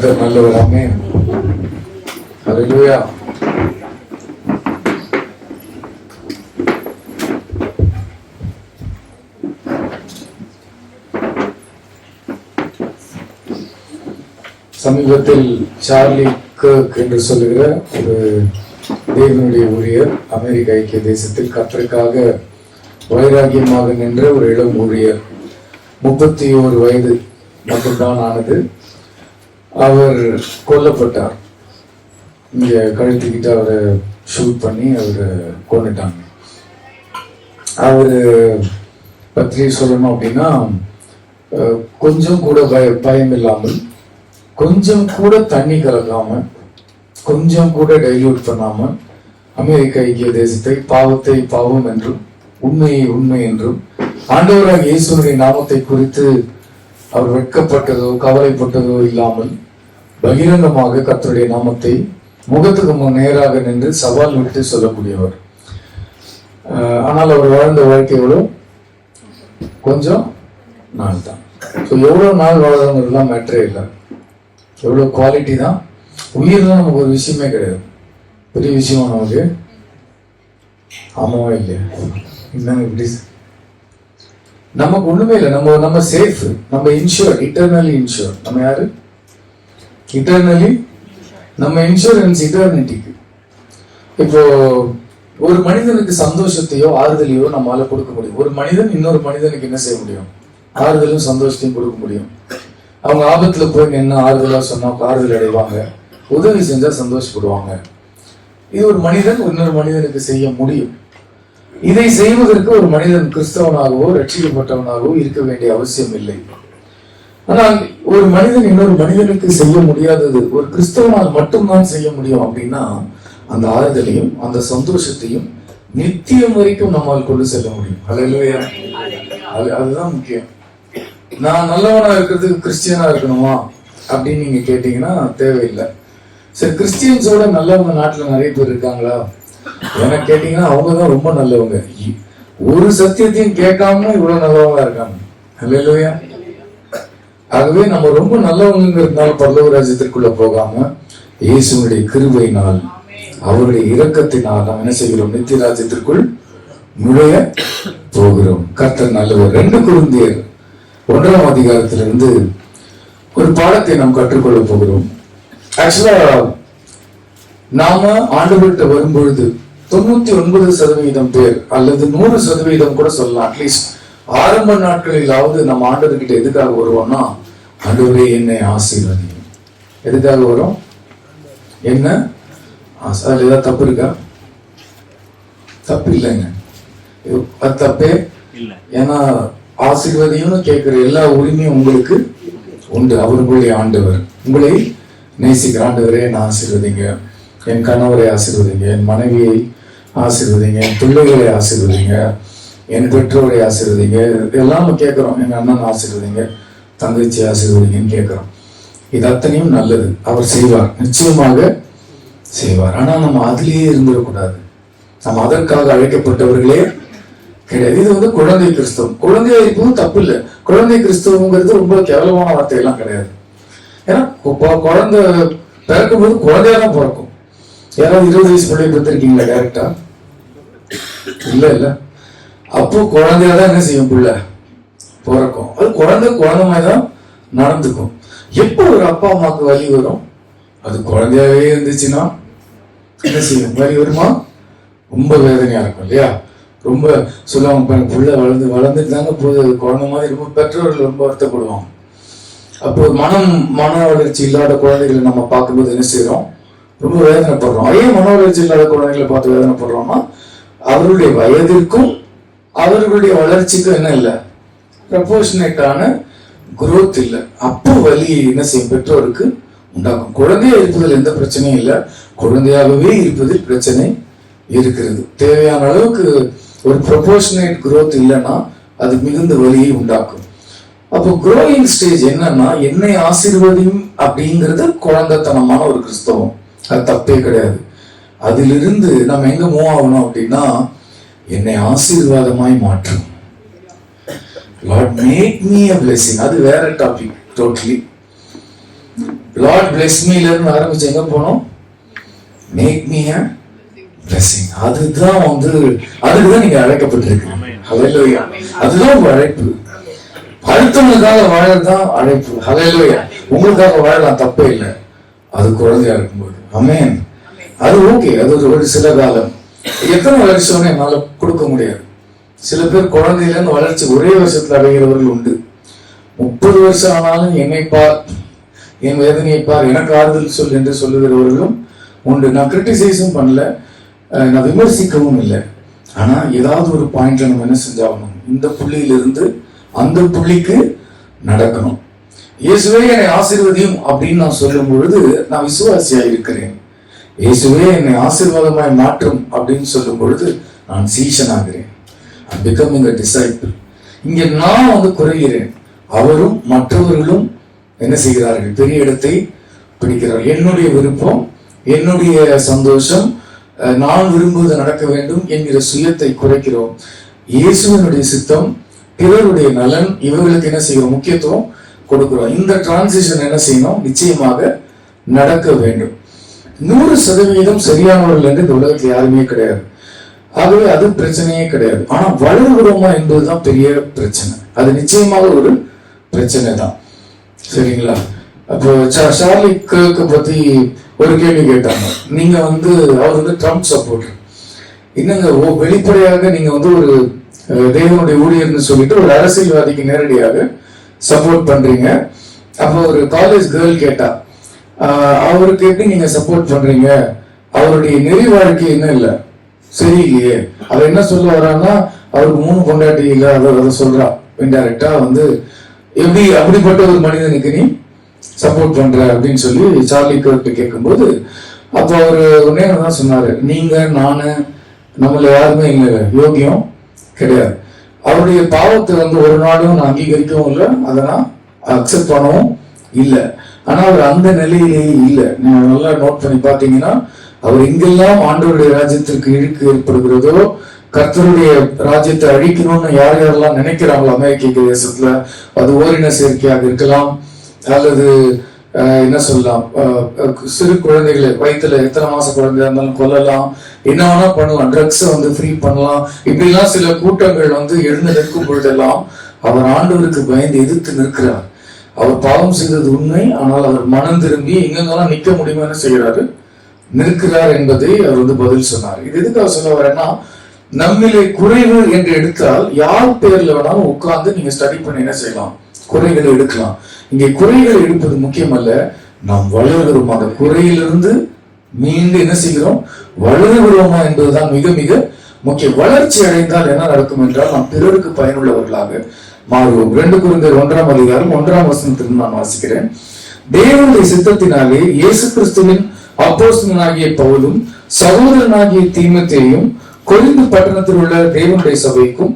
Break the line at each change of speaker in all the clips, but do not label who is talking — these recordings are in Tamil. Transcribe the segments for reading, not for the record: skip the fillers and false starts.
கர்த்தர் நல்லவர். ஆமென். ஹல்லேலூயா. சமீபத்தில் சார்லி கர்க் என்று சொல்லுகிற ஒரு தேவனுடைய ஊழியர் அமெரிக்க ஐக்கிய தேசத்தில் கர்த்தருக்காக வைராகியமாக நின்ற ஒரு இளம் ஊழியர், 31 வயது மட்டும்தான் ஆனது. அவர் கொல்லப்பட்டார். இங்க கழுத்துக்கிட்டு அவரை ஷூட் பண்ணி அவரை கொண்டுட்டாங்க. அவரு பற்றி சொல்லணும் அப்படின்னா, கொஞ்சம் கூட பயம் இல்லாமல், கொஞ்சம் கூட தண்ணி கலக்காம, கொஞ்சம் கூட டைல்யூட் பண்ணாம அமெரிக்க ஐக்கிய தேசத்தை பாவத்தை பாவம் என்றும் உண்மையை உண்மை என்றும் ஆண்டவராக இயேசுவினுடைய நாமத்தை குறித்து அவர் வெட்கப்பட்டதோ கவலைப்பட்டதோ இல்லாமல் பகிரங்கமாக கர்த்தருடைய நாமத்தை முகத்துக்கு நேராக நின்று சவால் விட்டு சொல்லக்கூடியவர். ஆனால் அவர் வாழ்ந்த வாழ்க்கையோடு கொஞ்சம் நாள் தான். எவ்வளவு நாள் வாழ்றதுலாம் மேட்டரே இல்லை, எவ்வளவு குவாலிட்டி தான். உயிர்லாம் நமக்கு ஒரு விஷயமே கிடையாது, பெரிய விஷயமா நமக்கு. ஆமாவா இல்லையா? என்னங்க இப்படி? நமக்கு ஒண்ணுமே இல்லை, நம்ம சேஃப், நம்ம இன்ஷூர், இட்டர்னலி இன்ஷூர். நம்ம யாரு? இட்டர்னலி, நம்ம இன்சூரன்ஸ் இட்டர்னிட்டிக்கு. இப்போ ஒரு மனிதனுக்கு சந்தோஷத்தையோ ஆறுதலையோ நம்மளால கொடுக்க முடியும். ஒரு மனிதன் இன்னொரு மனிதனுக்கு என்ன செய்ய முடியும்? ஆறுதலும் சந்தோஷத்தையும் கொடுக்க முடியும். அவங்க ஆபத்துல போய் நின்று ஆறுதலா சொன்னா ஆறுதல் அடைவாங்க, உதவி செஞ்சா சந்தோஷப்படுவாங்க. இது ஒரு மனிதன் இன்னொரு மனிதனுக்கு செய்ய முடியும். இதை செய்வதற்கு ஒரு மனிதன் கிறிஸ்தவனாகவோ ரட்சிக்கப்பட்டவனாகவோ இருக்க வேண்டிய அவசியம் இல்லை. ஆனால் ஒரு மனிதன் இன்னொரு மனிதனுக்கு செய்ய முடியாதது ஒரு கிறிஸ்தவனால் மட்டும்தான் செய்ய முடியும். அப்படின்னா அந்த ஆறுதலையும் அந்த சந்தோஷத்தையும் நித்தியம் வரைக்கும் நம்மால் கொண்டு செல்ல முடியும். ஹல்லேலூயா. அதுதான் முக்கியம். நான் நல்லவனா இருக்கிறதுக்கு கிறிஸ்டியனா இருக்கணுமா அப்படின்னு நீங்க கேட்டீங்கன்னா தேவையில்லை. சரி, கிறிஸ்டியன்ஸோட நல்லவங்க நாட்டுல நிறைய பேர் இருக்காங்களா? எனக்கு கேட்டீங்கன்னா அவங்கதான் ரொம்ப நல்லவங்க. ஒரு சத்தியத்தையும் கேட்காம இவ்வளவு நல்லவங்களா இருக்காங்க. ஹல்லேலூயா. ஆகவே நம்ம ரொம்ப நல்லவங்கிறதுனால பரலோக ராஜ்யத்திற்குள்ள போகாம இயேசுனுடைய கிருபையினால் அவருடைய இரக்கத்தினால் நாம் என்ன செய்கிறோம்? நித்திய ராஜ்யத்திற்குள் நுழைய போகிறோம். கர்த்தர் நல்லவர். 2 கொரிந்தியர் 1ஆம் அதிகாரத்திலிருந்து ஒரு பாடத்தை நாம் கற்றுக்கொள்ள போகிறோம். ஆக்சுவலா நாம ஆண்டவர்கிட்ட வரும்பொழுது 99% பேர் அல்லது 100% கூட சொல்லலாம், அட்லீஸ்ட் ஆரம்ப நாட்களிலாவது நம்ம ஆண்டவர்கிட்ட எதுக்காக வருவோம்னா, ஆண்டவரே என்னை ஆசீர்வதியும். எதுக்காக வரும்? என்ன? அதுல ஏதாவது தப்பு இருக்கா? தப்பு இல்லைங்க, அது தப்பே இல்லை. ஏன்னா ஆசீர்வதியும் கேட்கிற எல்லா உரிமையும் உங்களுக்கு உண்டு. அவர்களுடைய ஆண்டவர் உங்களை நேசிக்கிற ஆண்டவரே என்ன ஆசீர்வதிங்க, என் கணவரை ஆசீர்வதிங்க, என் மனைவியை ஆசீர்வதிங்க, என் பிள்ளைகளை ஆசீர்வதிங்க, என் பெற்றோரை ஆசீர்வதிங்க, இதெல்லாம் நம்ம கேட்கிறோம். எங்க அண்ணன் ஆசீர்வதிங்க, தங்கச்சி ஆசீர்வதிங்கன்னு கேட்கிறோம். இது அத்தனையும் நல்லது, அவர் செய்வார், நிச்சயமாக செய்வார். ஆனா நம்ம அதிலேயே இருந்துடக்கூடாது. நம்ம அதற்காக அழைக்கப்பட்டவர்களே கிடையாது. இது குழந்தை கிறிஸ்தவம். குழந்தையா இருப்பதும் தப்பு இல்லை. குழந்தை கிறிஸ்தவங்கிறது ரொம்ப கேவலமான வார்த்தையெல்லாம் கிடையாது. ஏன்னா குழந்தை பிறக்கும் போது குழந்தையா தான் பிறக்கும். யாராவது 20 வயசு பிள்ளை பெற்றிருக்கீங்களா டைரக்டா? இல்ல. அப்போ குழந்தையாதான் என்ன செய்யும்? பிள்ளை பிறக்கும். அது குழந்தை மாதிரிதான் நடந்துக்கும். எப்போ ஒரு அப்பா அம்மாவுக்கு வலி வரும்? அது குழந்தையாவே இருந்துச்சுன்னா என்ன செய்யும்? வலி வருமா? ரொம்ப வேதனையா இருக்கும் இல்லையா? ரொம்ப சொல்லுவாங்க, புள்ள வளர்ந்துட்டு தாங்க போது, குழந்தை மாதிரி ரொம்ப பெற்றோர்கள் ரொம்ப வருத்தப்படுவாங்க. அப்போ மன வளர்ச்சி இல்லாத குழந்தைகளை நம்ம பார்க்கும்போது என்ன செய்யறோம்? ரொம்ப வேதனைப்படுறோம். ஏன் மன வளர்ச்சி இல்லாத குழந்தைகளை பார்த்து வேதனைப்படுறோம்னா, அவர்களுடைய வயதிற்கும் அவர்களுடைய வளர்ச்சிக்கும் என்ன இல்லை? ப்ரொபோர்ஷனேட்டான குரோத் இல்லை. அப்போ வலி என்ன செய்யும்? பெற்றோருக்கு உண்டாக்கும். குழந்தையா இருப்பதில் எந்த பிரச்சனையும் இல்லை, குழந்தையாகவே இருப்பதில் பிரச்சனை இருக்கிறது. தேவையான அளவுக்கு ஒரு ப்ரொபோர்ஷனேட் குரோத் இல்லைன்னா அது மிகுந்த வலியை உண்டாக்கும். அப்போ குரோயிங் ஸ்டேஜ் என்னன்னா, என்னை ஆசீர்வதியும் அப்படிங்கிறது குழந்தைத்தனமான ஒரு கிறிஸ்தவம். அது தப்பே கிடையாது. அதிலிருந்து நம்ம எங்க மூவ் ஆகணும் அப்படின்னா, என்னை ஆசீர்வாதமாய் மாற்றும். Lord make me a blessing. அது வேற டாபிக் டோட்டலி. லார்ட் பிளெஸ் மீல இருந்து ஆரம்பிச்சு எங்க போனோம்? Make me a blessing. அதுதான் அதுக்குதான் நீங்க அழைக்கப்பட்டிருக்கீங்க. ஹல்லேலூயா. அதுதான் உங்க அழைப்பு. அடுத்தவங்களுக்காக வாழறதுதான் அழைப்பு. ஹல்லேலூயா. உங்களுக்காக வாழலாம், தப்பே இல்லை, அது குழந்தையா இருக்கும்போது. ஆமென். அது ஓகே, அது ஒரு சில காலம். எத்தனை வருஷம்னு என்னால கொடுக்க முடியாது. சில பேர் குழந்தையில இருந்து வளர்ச்சி ஒரே வருஷத்துல அடைகிறவர்கள் உண்டு. 30 வருஷம் ஆனாலும் என்னை பார், என் வேதனையை பார், எனக்கு ஆறுதல் சொல் என்று சொல்லுகிறவர்களும் உண்டு. நான் கிரிட்டிசைஸும் பண்ணல, நான் விமர்சிக்கவும் இல்லை. ஆனா ஏதாவது ஒரு பாயிண்ட்ல நம்ம என்ன செஞ்சாகணும்? இந்த புள்ளியிலிருந்து அந்த புள்ளிக்கு நடக்கணும். இயேசுவே என்னை ஆசீர்வதியும் அப்படின்னு நான் சொல்லும் பொழுது நான் விசுவாசியா இருக்கிறேன். இயேசுவே என்னை ஆசீர்வாதமாய் மாற்றும் அப்படின்னு சொல்லும் பொழுது நான் சீஷன் ஆகிறேன். I'm becoming a disciple. இங்க நான் குறைகிறேன், அவரும் மற்றவர்களும் என்ன செய்கிறார்கள்? பெரிய இடத்தை பிடிக்கிறார்கள். என்னுடைய விருப்பம், என்னுடைய சந்தோஷம், நான் விரும்புவது நடக்க வேண்டும் என்கிற சுயத்தை குறைக்கிறோம். இயேசுவினுடைய சித்தம், பிறருடைய நலன், இவர்களுக்கு என்ன செய்கிறோம்? முக்கியத்துவம் கொடுக்கிறோம். இந்த டிரான்சிஷன் என்ன செய்யணும்? நிச்சயமாக நடக்க வேண்டும். 100% சரியானவர்கள் என்று இந்த உலகத்தில் யாருமே கிடையாது. ஆகவே அது பிரச்சனையே கிடையாது. ஆனா வளர்கிறோமா என்பதுதான் பெரிய பிரச்சனை. அது நிச்சயமாக ஒரு பிரச்சனை தான். சரிங்களா? அப்போ சார்லி கர்க் பத்தி ஒரு கேள்வி கேட்டாங்க. நீங்க அவர் ட்ரம்ப் சப்போர்ட்டர். இன்னுங்க வெளிப்படையாக நீங்க ஒரு தேவனுடைய ஊழியர்னு சொல்லிட்டு ஒரு அரசியல்வாதிக்கு நேரடியாக சப்போர்ட் பண்றீங்க. அப்போ ஒரு காலேஜ் கேர்ள் கேட்டா, அவருக்கு எப்படி நீங்க சப்போர்ட் பண்றீங்க? அவருடைய நெறி வாழ்க்கை என்ன இல்லை, சரியில்லையே. அவ என்ன சொல்ல வரான்னா, அவருக்கு 3 பொண்டாட்டி இல்ல, அதை சொல்றா இன்டைரக்டா. எப்படி அப்படிப்பட்ட ஒரு மனிதனுக்கு நீ சப்போர்ட் பண்ற அப்படின்னு சொல்லி சார்லி கர்க் கேட்கும்போது, அப்போ அவரு ஒன்னே தான் சொன்னாரு, நீங்க நானு நம்மள யாருமே இல்லை, யோகியம் கிடையாது. அவருடைய பாவத்தை ஒரு நாளும் நான் அங்கீகரிக்கவும் இல்லை, அதை நான் அக்செப்ட் பண்ணவும் இல்லை. ஆனா அவர் அந்த நிலையிலேயே இல்லை. நீங்க நல்லா நோட் பண்ணி பாத்தீங்கன்னா, அவர் எங்கெல்லாம் ஆண்டவருடைய ராஜ்யத்திற்கு இழுக்கு ஏற்படுகிறதோ, கர்த்தருடைய ராஜ்யத்தை அழிக்கணும்னு யார் யாரெல்லாம் நினைக்கிறாங்களோ அமெரிக்க தேசத்துல, அது ஓரின சேர்க்கையாக இருக்கலாம், அல்லது என்ன சொல்லலாம், சிறு குழந்தைகளை வயிற்றுல எத்தனை மாச குழந்தையா இருந்தாலும் கொல்லலாம், என்ன வேணா பண்ணலாம், ட்ரக்ஸை ஃப்ரீ பண்ணலாம். இப்படிலாம் சில கூட்டங்கள் எழுந்து நிற்கும் பொழுதெல்லாம் அவர் ஆண்டவருக்கு பயந்து எதிர்த்து நிற்கிறார். அவர் பாவம் செய்தது உண்மை, ஆனால் அவர் மனம் திரும்பி எங்கெங்கெல்லாம் நிற்க முடியுமா என்ன செய்யறாரு? நிற்கிறார் என்பதை அவர் பதில் சொன்னார். இது எதுக்காக சொல்ல வரேன்னா, நம்மிலே குறைவு என்று எடுத்தால் யார் பேர்ல வேணாலும் உட்கார்ந்து நீங்க ஸ்டடி பண்ணி என்ன செய்யலாம்? குறைகளை எடுக்கலாம். இங்கே குறைகளை எடுப்பது முக்கியம் அல்ல, நாம் வளர்கிறோம். அந்த குறையிலிருந்து மீண்டு என்ன செய்கிறோம்? வளர்கிறோமா என்பதுதான் மிக மிக முக்கியம். வளர்ச்சி அடைந்தால் என்ன நடக்கும் என்றால், நாம் பிறருக்கு பயனுள்ளவர்களாக மாறுவோம். 2 கொரிந்தியர் 1ஆம் அதிகாரம் 1ஆம் வசனத்திலிருந்து நான் வாசிக்கிறேன். தேவனுடைய சித்தத்தினாலே இயேசு கிறிஸ்துவின் அப்போஸ்தலனாகிய பவுலும் சகோதரனாகிய தீமோத்தேயும் கொரிந்து பட்டணத்தில் உள்ள தேவனுடைய சபைக்கும்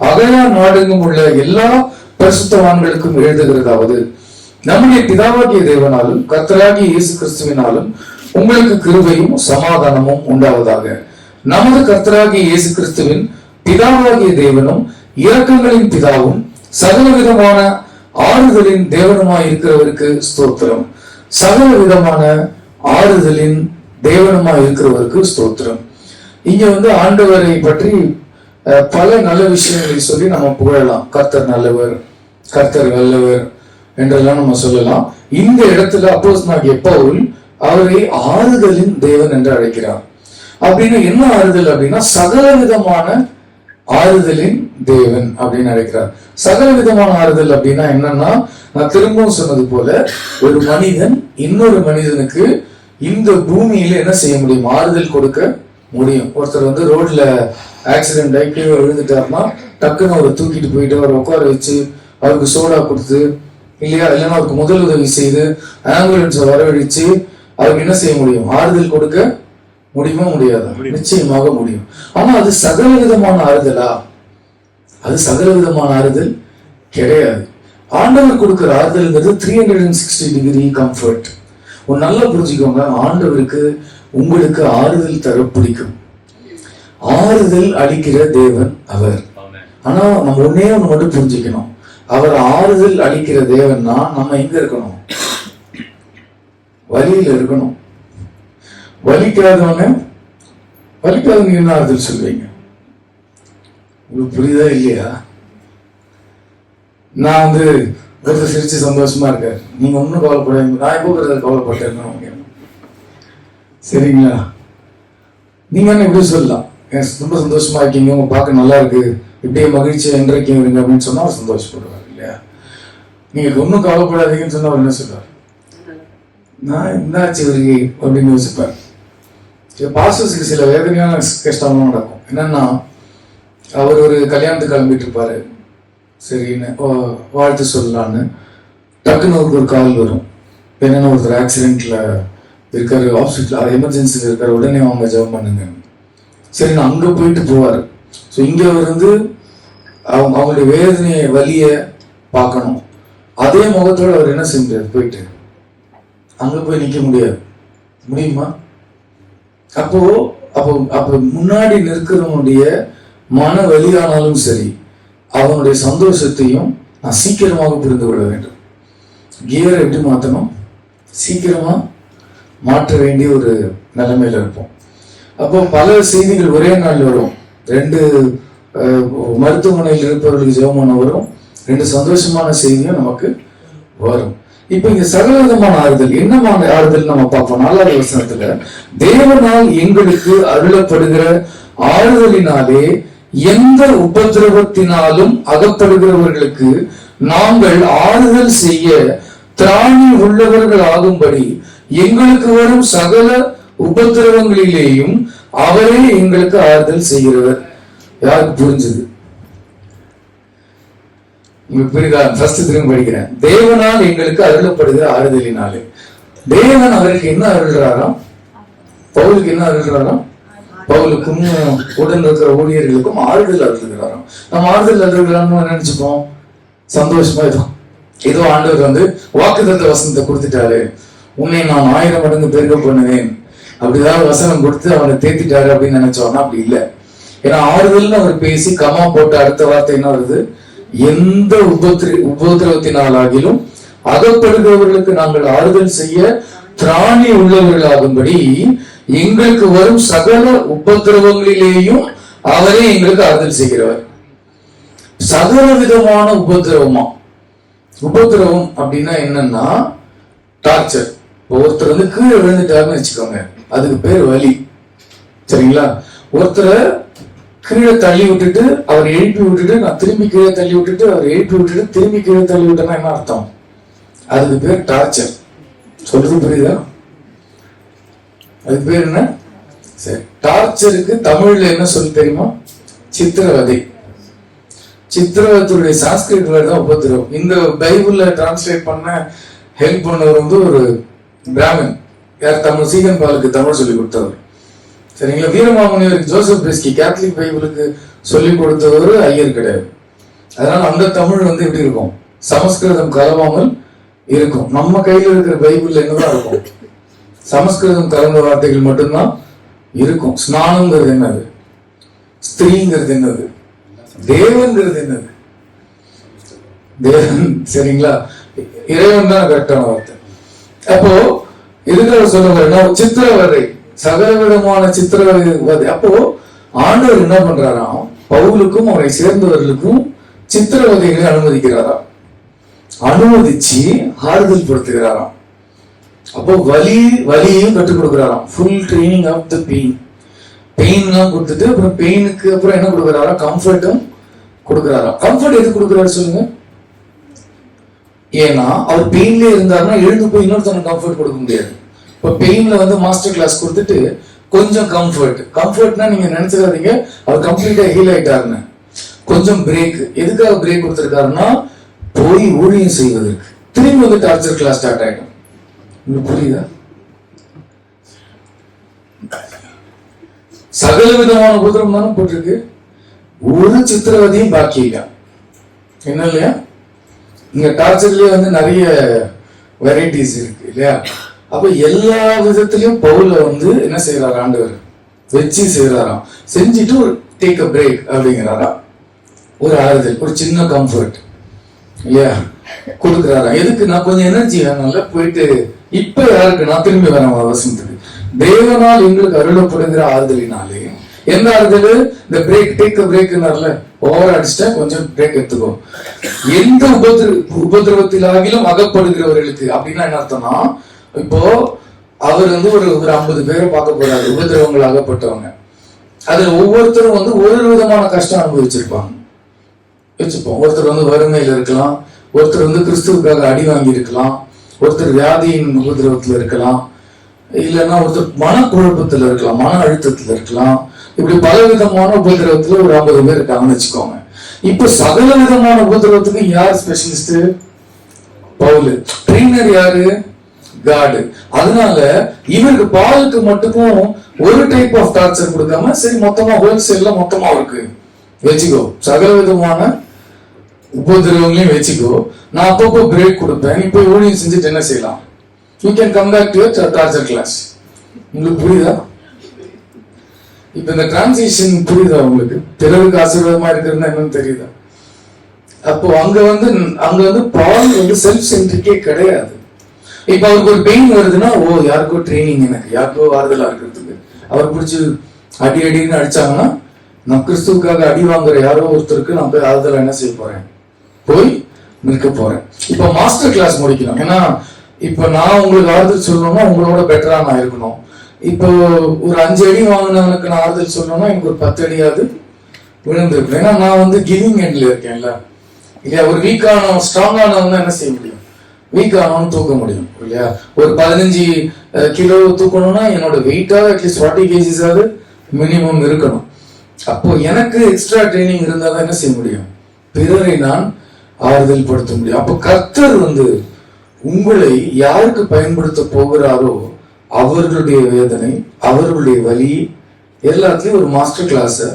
அகயா நாடெங்கும் உள்ள எல்லா பரிசுத்தவான்களுக்கும் எழுதுகிறதாவது, நம்முடைய பிதாவாகிய தேவனாலும் கர்த்தராகிய இயேசு கிறிஸ்துவினாலும் உங்களுக்கு கிருபையும் சமாதானமும் உண்டாவதாக. நமது கர்த்தராகிய இயேசு கிறிஸ்துவின் பிதாவாகிய தேவனும் இரக்கங்களின் பிதாவும் சகல விதமான ஆறுதலின் தேவனுமாய் இருக்கிறவருக்கு ஸ்தோத்திரம். சகல விதமான ஆறுதலின் தேவனுமாய் இருக்கிறவருக்கு ஸ்தோத்திரம். இங்க ஆண்டவரை பற்றி பல நல்ல விஷயங்களை சொல்லி நம்ம புகழலாம். கர்த்தர் நல்லவர், கர்த்தர் வல்லவர் என்றெல்லாம் நம்ம சொல்லலாம். இந்த இடத்துல அப்போஸ்தலனாகிய பவுல் அவரை ஆறுதலின் தேவன் என்று அழைக்கிறார். அப்படின்னு என்ன ஆறுதல் அப்படின்னா, சகல விதமான ஆறுதலின் தேவன் அப்படின்னு அழைக்கிறார். சகல விதமான ஆறுதல் அப்படின்னா என்னன்னா, நான் திரும்பவும் சொன்னது போல, ஒரு மனிதன் இன்னொரு மனிதனுக்கு இந்த பூமியில என்ன செய்ய முடியும்? ஆறுதல் கொடுக்க முடியும். ஒருத்தர் ரோட்ல ஆக்சிடென்ட் ஆகி கீழே விழுந்துட்டாருன்னா, டக்குன்னு அவரை தூக்கிட்டு போயிட்டு அவரை உட்கார வச்சு அவருக்கு சோடா கொடுத்து, இல்லையா, இல்லைன்னா அவருக்கு முதலுதவி செய்து ஆம்புலன்ஸை வரவழைச்சு அவருக்கு என்ன செய்ய முடியும்? ஆறுதல் கொடுக்க முடியுமா? முடியாதா? நிச்சயமாக முடியும். ஆனா அது சகல விதமான ஆறுதலா? அது சகல விதமான ஆறுதல் கிடையாது. ஆண்டவர் கொடுக்கிற ஆறுதல்ங்கிறது 360 டிகிரி கம்ஃபர்ட். நல்லா புரிஞ்சுக்கோங்க, ஆண்டவருக்கு உங்களுக்கு ஆறுதல் தர பிடிக்கும். ஆறுதல் அளிக்கிற தேவன் அவர். ஆனா நம்ம ஒண்ணு மட்டும் புரிஞ்சுக்கணும், அவர் ஆறுதல் அளிக்கிற தேவன்னா நம்ம எங்க இருக்கணும்? வலியில இருக்கணும். வலிக்காதவங்க என்ன ஆறுதல் சொல்வீங்க? உங்களுக்கு புரியுதா இல்லையா? நான் வந்து ஒருத்தர் சிரிச்சு சந்தோஷமா இருக்காரு, நீங்க ஒன்னும் கவலைப்படாதீங்க, நான் எப்போ கவலைப்பட்டேன். சரிங்களா? நீங்க என்ன இப்படி சொல்லலாம், ரொம்ப சந்தோஷமா இருக்கீங்க, உங்க பார்க்க நல்லா இருக்கு, இப்படியே மகிழ்ச்சியா என்றைக்கும் இருங்க அப்படின்னு சொன்னா அவர் சந்தோஷப்படுவார் இல்லையா? நீங்க ஒன்னும் கவலைப்படாதீங்கன்னு சொன்னா அவர் என்ன சொல்றாரு? நான் என்னாச்சு இவருக்கு அப்படின்னு யோசிப்பார். பாஸ்டர்ஸுக்கு சில வேதனையான கஷ்டம்லாம் நடக்கும். என்னன்னா, அவர் ஒரு கல்யாணத்துக்கு கிளம்பிட்டு இருப்பாரு, சரின்னு வாழ்த்து சொல்லலான்னு டக்குன்னு ஒரு கால் வரும். என்னன்னா, ஒருத்தர் ஆக்சிடென்ட்ல இருக்காரு, ஹாஸ்பிட்டல் எமர்ஜென்சியில் இருக்காரு, உடனே அவங்க ஜெபம் பண்ணுங்க. சரி, நான் அங்கே போயிட்டு போவார். ஸோ இங்கே வந்து அவங்களுடைய வேதனையை வலியை பார்க்கணும். அதே முகத்தோடு அவர் என்ன செஞ்சார்? போயிட்டு அங்கே போய் நிற்க முடியுமா? அப்போ முன்னாடி நிற்கிறவனுடைய மன வலியானாலும் சரி, அவனுடைய சந்தோஷத்தையும் நான் சீக்கிரமாக புரிந்து கொள்ள வேண்டும். கியரை எப்படி மாற்றணும்? சீக்கிரமா மாற்ற வேண்டிய ஒரு நிலைமையில இருப்போம். அப்போ பல செய்திகள் ஒரே நாள் வரும். 2 மருத்துவமனையில் இருப்பவர்களுக்கு ஜெபமான வரும், 2 சந்தோஷமான செய்தியும் நமக்கு வரும். இப்ப இங்க சகல விதமான ஆறுதல், என்னமான ஆறுதல் நம்ம பார்ப்போம். 4வது வசனத்துல, தேவனால் எங்களுக்கு அருளப்படுகிற ஆறுதலினாலே எந்த உபதிரவத்தினாலும் அகப்படுகிறவர்களுக்கு நாங்கள் ஆறுதல் செய்ய திராணி உள்ளவர்கள் ஆகும்படி எங்களுக்கு வரும் சகல உபதிரவங்களிலேயும் அவரே எங்களுக்கு ஆறுதல் செய்கிறவர். யாருக்கு புரிஞ்சது? திரும்ப படிக்கிறேன். தேவனால் எங்களுக்கு அருளப்படுகிற ஆறுதலினாலே, தேவன் அவருக்கு என்ன அருள்றாராம்? பவுலுக்கு என்ன அருள்றாராம்? பவுலுக்கும் உடன் இருக்கிற ஊழியர்களுக்கும் ஆறுதல் அருள்கிறாராம். நம்ம ஆறுதல் அருள்கிறான்னு நினைச்சுப்போம், சந்தோஷமா ஏதோ ஆண்டவர் வந்து வாக்குத்தத்த வசனத்தை கொடுத்துட்டாரு, உன்னை நான் 1000 மடங்கு பெருக பண்ணுவேன், அப்படிதான் வசனம் கொடுத்து அவனை தேத்திட்டாரு அப்படின்னு நினைச்சோம்னா அப்படி இல்லை. ஏன்னா ஆறுதல்னு அவர் பேசி கமா போட்ட அடுத்த வார்த்தை என்ன வருது? எந்த உபதிரவத்தினாலாகிலும் அகப்படுகிறவர்களுக்கு நாங்கள் ஆறுதல் செய்ய திராணி உள்ளவர்களாகும்படி எங்களுக்கு வரும் சகல உபதிரவங்களிலேயும் அவரே எங்களுக்கு ஆறுதல் செய்கிறவர். சகல விதமான உபதிரவம் அப்படின்னா என்னன்னா டார்ச்சர். ஒருத்தர் வந்து கீழே விழுந்துட்டாருன்னு வச்சுக்கோங்க, அதுக்கு பேர் வலி. சரிங்களா? ஒருத்தரை கீழே தள்ளி விட்டுட்டு அவர் எழுப்பி விட்டுட்டு நான் திரும்பி கீழே தள்ளி விட்டுட்டு அவர் எழுப்பி விட்டுட்டு திரும்பி கீழே தள்ளி விட்டேன்னா என்ன அர்த்தம்? அதுக்கு பேர் டார்ச்சர். சொல்றது புரியுதா? அதுக்கு பேர் என்ன? சரி, டார்ச்சருக்கு தமிழ்ல என்ன சொல்லி தெரியுமா? சித்திரவதை. சித்திரவதையுடைய சான்ஸ்கிரிட் வேர்டு தான் உபத்திரவம். இந்த பைபிள்ல டிரான்ஸ்லேட் பண்ண ஹெல்ப் பண்ணவர் வந்து ஒரு பிராமன். யார்? தமிழ் சீகன் பாலுக்கு தமிழ் சொல்லி கொடுத்தவர். சரிங்களா? வீரமாமுனிவருக்கு ஜோசப் பிரிஸ்கி கேத்தலிக் பைபிளுக்கு சொல்லி கொடுத்தவர் ஐயர் கிடையாது. அதனால அந்த தமிழ் வந்து எப்படி இருக்கும்? சமஸ்கிருதம் கலவாமல் இருக்கும். நம்ம கையில இருக்கிற பைபிள்ல என்னதான் இருக்கும்? சமஸ்கிருதம் கலந்த வார்த்தைகள் மட்டும்தான் இருக்கும். ஸ்நானங்கிறது என்னது? ஸ்திரீங்கிறது என்னது? தேவன்கிறது என்னது? தேவன். சரிங்களா? இறைவன் தான் கரெக்டான வார்த்தை. அப்போ இதுல சொல்லுங்க சித்திரவதை, சகல விதமான சித்திரவதை. அப்போ ஆண்டவர் என்ன பண்றாராம்? பவுலுக்கும் அவரை சேர்ந்தவர்களுக்கும் சித்திரவதைகளை அனுமதிக்கிறாராம், அனுமதிச்சு ஆறுதல் படுத்துகிறாராம். அப்போ வலியையும் கற்றுக் கொடுக்கிறாராம். Full training of the pain. பெயின்லாம் கொடுத்துட்டு அப்புறம் பெயினுக்கு அப்புறம் என்ன கொடுக்கிறாரா? கம்ஃபர்ட்டும் கொடுக்கிறாராம். கம்ஃபர்ட் எது கொடுக்கிறாரு சொல்லுங்க? ஏன்னா அவர் பெயின்ல இருந்தாருன்னா எழுந்து போய் இன்னொருத்தவங்க கம்ஃபர்ட் கொடுக்க முடியாது. இப்ப பெயின்ல வந்து மாஸ்டர் கிளாஸ் கொடுத்துட்டு கொஞ்சம் கம்ஃபர்ட்னா நீங்க நினைச்சிடாதீங்க அவர் கம்ப்ளீட்டா ஹீல் ஆயிட்டாருன்னு. கொஞ்சம் பிரேக். எதுக்காக பிரேக் கொடுத்திருக்காருன்னா போய் ஊழியம் செய்வதற்கு. திரும்பி வந்து டார்ச்சர் கிளாஸ் ஸ்டார்ட் ஆயிடும். உங்களுக்கு புரியுதா? சகல விதமான உபதிரவம் தானே போட்டிருக்கு, ஒரு சித்திரவதையும் பாக்கி இல்லையா? என்ன இல்லையா? இங்க டார்ச்சர்லயே வந்து நிறைய வெரைட்டிஸ் இருக்கு இல்லையா? அப்ப எல்லா விதத்திலையும் பவுல வந்து என்ன செய்யறாரு? ஆண்டவர் வச்சு செய்யறாராம். செஞ்சுட்டு ஒரு டேக் அ பிரேக் அப்படிங்கிறாராம். ஒரு ஆறுதல், ஒரு சின்ன கம்ஃபர்ட் இல்லையா கொடுக்குறாராம். எதுக்கு? நான் கொஞ்சம் எனர்ஜி வேணும்ல, போயிட்டு இப்ப யாருக்கு நான் திரும்பி வரேன் வசனத்துக்கு. தேவனால் எங்களுக்கு அருளப்படுகிற ஆறுதலினாலே, எந்த ஆறுதல்? இந்த பிரேக், டேக் பிரேக்னார்ல, ஓவர் அடிச்சுட்டா கொஞ்சம் பிரேக் எடுத்துக்கோ. எந்த உபதிரவத்திலாகிலும் அகப்படுகிறவர்களுக்கு அப்படின்னா என்ன அர்த்தம்னா, இப்போ அவர் வந்து ஒரு 50 பேரை பார்க்க போறாரு, உபதிரவங்கள் அகப்பட்டவங்க. அதுல ஒவ்வொருத்தரும் வந்து ஒரு விதமான கஷ்டம் அனுபவிச்சிருப்பாங்க வச்சுப்போம். ஒருத்தர் வந்து வறுமையில இருக்கலாம், ஒருத்தர் வந்து கிறிஸ்துவுக்காக அடி வாங்கி இருக்கலாம், ஒருத்தர் வியாதியின் உபதிரவத்துல இருக்கலாம், இல்லைன்னா ஒருத்தர் மனக்குழப்பத்துல இருக்கலாம், மன அழுத்தத்துல இருக்கலாம். இப்படி பல விதமான உபதிரவத்துல ஒரு 50 பேர் இருக்காங்கன்னு வச்சுக்கோங்க. இப்ப சகல விதமான உபதிரவத்துக்கு யார் ஸ்பெஷலிஸ்ட்? பவுல். ட்ரெயினர் யாரு? காட். அதனால இவருக்கு பாலுக்கு மட்டும் ஒரு டைப் ஆஃப் டார்ச்சர் கொடுக்காம, சரி மொத்தமா ஹோல்சேல்ல மொத்தமா இருக்கு வச்சுக்கோ, சகல விதமான உபதிரவங்களையும் வச்சுக்கோ. நான் அப்பப்போ பிரேக் கொடுப்பேன், நீ போய் ஊழியம் செஞ்சுட்டு என்ன செய்யலாம்? You can come back to your torture class. உங்களுக்கு புரியுதா? இப்ப இந்த டிரான்சிஷன் புரியுதா உங்களுக்கு? பிறருக்கு ஆசீர்வாதமா இருக்கிறது என்னன்னு தெரியுதா? அப்போ அங்க வந்து பால் வந்து செல்ஃப் சென்ட்ரிக்கே கிடையாது. இப்ப அவருக்கு ஒரு பெயின் வருதுன்னா, ஓ யாருக்கோ ட்ரைனிங், எனக்கு யாருக்கோ ஆறுதலா இருக்கிறதுக்கு அவர் பிடிச்சி அடின்னு அடிச்சாங்கன்னா, நான் கிறிஸ்துவுக்காக அடி வாங்குற யாரோ ஒருத்தருக்கு நான் போய் ஆறுதலா என்ன செய்ய போறேன்? போய் நிற்க போறேன். இப்ப மாஸ்டர் கிளாஸ் முடிக்கணும். ஏன்னா இப்ப நான் உங்களுக்கு ஆறுதல் சொல்லணும்னா உங்களோட பெட்டரா நான் இருக்கணும். இப்போ ஒரு 5 அடி வாங்கினவனுக்கு நான் ஆறுதல் சொல்லணும்னா எனக்கு ஒரு 10 அடியாவது விழுந்திருக்கும். ஏன்னா நான் வந்து கிவிங் எண்ட்ல இருக்கேன்ல இல்லையா? ஒரு வீக்கானவன் ஸ்ட்ராங் ஆனவன் என்ன செய்ய முடியும்? வீக் ஆனவன் தூக்க முடியும் இல்லையா? ஒரு 15 கிலோ தூக்கணும்னா என்னோட வெயிட்டாக அட்லீஸ்ட் 40 kgs ஆகுது மினிமம் இருக்கணும். அப்போ எனக்கு எக்ஸ்ட்ரா ட்ரைனிங் இருந்தால் தான் என்ன செய்ய முடியும்? பிறரை நான் ஆறுதல் படுத்த முடியும். அப்போ கர்த்தர் வந்து உங்களை யாருக்கு பயன்படுத்த போகிறாரோ அவர்களுடைய வேதனை, அவர்களுடைய வலி எல்லாத்தையும் ஒரு மாஸ்டர் கிளாஸ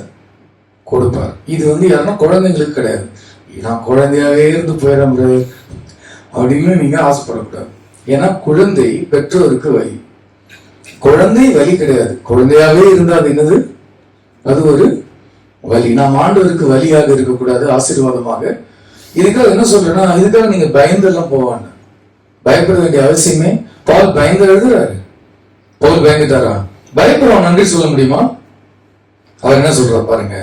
கொடுப்பார். இது வந்து யாருன்னா குழந்தைங்களுக்கு கிடையாது. நான் குழந்தையாவே இருந்து போயிட அப்படின்னு நீங்க ஆசைப்படக்கூடாது. ஏன்னா குழந்தை பெற்றோருக்கு வலி, குழந்தை வலி கிடையாது. குழந்தையாவே இருந்தா அது என்னது? அது ஒரு வலி. நாம் ஆண்டவருக்கு வலியாக இருக்கக்கூடாது, ஆசீர்வாதமாக. இதுக்காக என்ன சொல்றேன்னா, இதுக்காக நீங்க பயந்தெல்லாம் போவாங்க, பயப்பட வேண்டிய அவசியமே. பால் பயந்து எழுதுறாரு. பவுல் பயந்துட்டாரா? பயப்படுறோம் நன்றி சொல்ல முடியுமா? அவர் என்ன சொல்ற பாருங்க.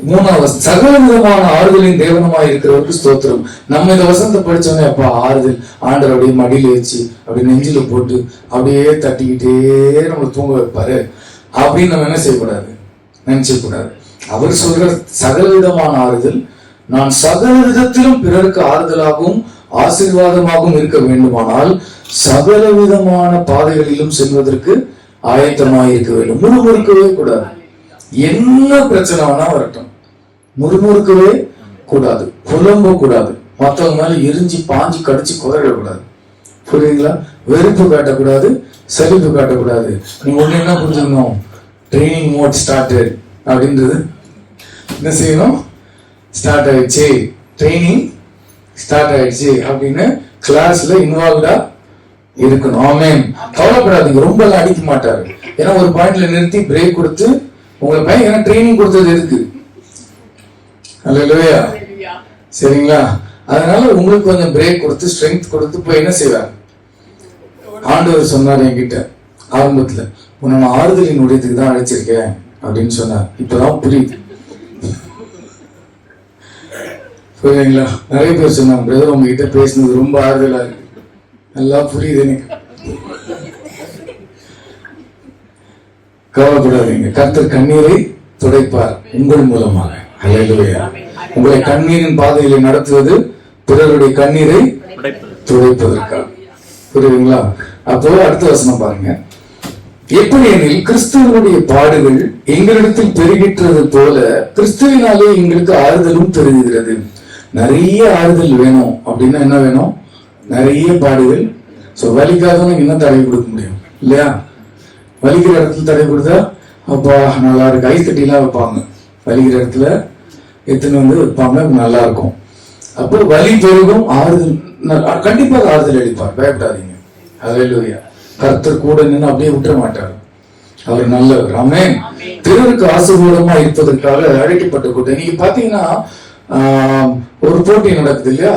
3வது, சகல விதமான ஆறுதலின் தேவனமாய் இருக்கிறவருக்கு ஸ்தோத்திரம். நம்ம இந்த வசனத்தை படிச்சோன்னே, அப்பா ஆறுதல், ஆண்டவர் அப்படியே மடியில வச்சு அப்படி நெஞ்சில போட்டு அப்படியே தட்டிக்கிட்டே நம்ம தூங்க வைப்பாரு அப்படின்னு நம்ம என்ன செய்யக்கூடாது? நினைச்ச கூடாது. அவர் சொல்ற சகல விதமான ஆறுதல், நான் சகல விதத்திலும் பிறருக்கு ஆறுதலாகவும் ஆசீர்வாதமாகவும் இருக்க வேண்டுமானால் சகல விதமான பாதைகளிலும் செல்வதற்கு ஆயத்தமாக இருக்க வேண்டும். முறுமுறுக்கவே கூடாது. என்ன பிரச்சனை வேணா வரட்டும், முறுமுறுக்கவே கூடாது, புலம்ப கூடாது, மற்றவங்க மேல எரிஞ்சு பாஞ்சு கடிச்சு குதறக்கூடாது. புரியுதுங்களா? வெறுப்பு காட்டக்கூடாது, செழிப்பு காட்டக்கூடாது. நீங்க ஒண்ணு என்ன புரிஞ்சுக்கணும்? ட்ரைனிங் மோட் ஸ்டார்டட் அப்படின்றது என்ன செய்யணும்? ஸ்டார்ட் ஆயிடுச்சு, ட்ரைனிங் ஸ்டார்ட் ஆயிடுச்சு அப்படின்னு கிளாஸ்ல இன்வால்வ்டா இருக்கணும். ஆமென். கவலைப்படாதீங்க, ரொம்ப எல்லாம் அடிக்க மாட்டாரு. ஏன்னா ஒரு பாயிண்ட்ல நிறுத்தி பிரேக் கொடுத்து உங்களை பையன் ஏன்னா ட்ரைனிங் கொடுத்தது இருக்கு. அல்லேலூயா. சரிங்களா? அதனால உங்களுக்கு கொஞ்சம் பிரேக் கொடுத்து ஸ்ட்ரென்த் கொடுத்து போய் என்ன செய்வார்? ஆண்டவர் சொன்னார் என்கிட்ட ஆரம்பத்துல, உன்னை நான் ஆறுதலின் உடையத்துக்கு தான் அழைச்சிருக்கேன் அப்படின்னு சொன்னார். இப்பதான் புரியுது. புரியுதுங்களா? நிறைய பேர் சொன்னாங்க, பிரதர் உங்ககிட்ட பேசினது ரொம்ப ஆறுதலா இருக்கு, நல்லா புரியுது எனக்கு. கவலைப்படாதீங்க, கர்த்தர் கண்ணீரை துடைப்பார் உங்கள் மூலமாக. அல்லேலூயா. உங்களை கண்ணீரின் பாதையில நடத்துவது பிறருடைய கண்ணீரை துடைப்பதற்காக. புரியுதுங்களா? அப்போ அடுத்த வசனம் பாருங்க. எப்படி எனில் கிறிஸ்துவனுடைய பாடுகள் எங்களிடத்தில் பெருகின்றது போல கிறிஸ்துவினாலே எங்களுக்கு ஆறுதலும் பெருகுகிறது. நிறைய ஆறுதல் வேணும் அப்படின்னா என்ன வேணும்? நிறைய பாடுகள். வலிக்காதவனுக்கு என்ன தடை கொடுக்க முடியும் இல்லையா? வலிக்கிற இடத்துல தடை கொடுத்தா அப்பா நல்லா இருக்கு, ஐஸ் கட்டிலாம் வைப்பாங்க, வலிக்கிற இடத்துல எத்தனை வந்து வைப்பாங்க, நல்லா இருக்கும். அப்போ வலி பெருகும், ஆறுதல் கண்டிப்பாக ஆறுதல் அளிப்பார், பயப்படாதீங்க. அல்லேலூயா. கர்த்தர் கூட நின்று அப்படியே விட்டுற மாட்டார், அவர் நல்லவர். ஆமென். பிறருக்கு ஆசீர்வாதமா இருப்பதற்காக அழைக்கப்பட்ட கூட்டம். நீங்க பாத்தீங்கன்னா ஒரு போட்டி நடக்குது இல்லையா?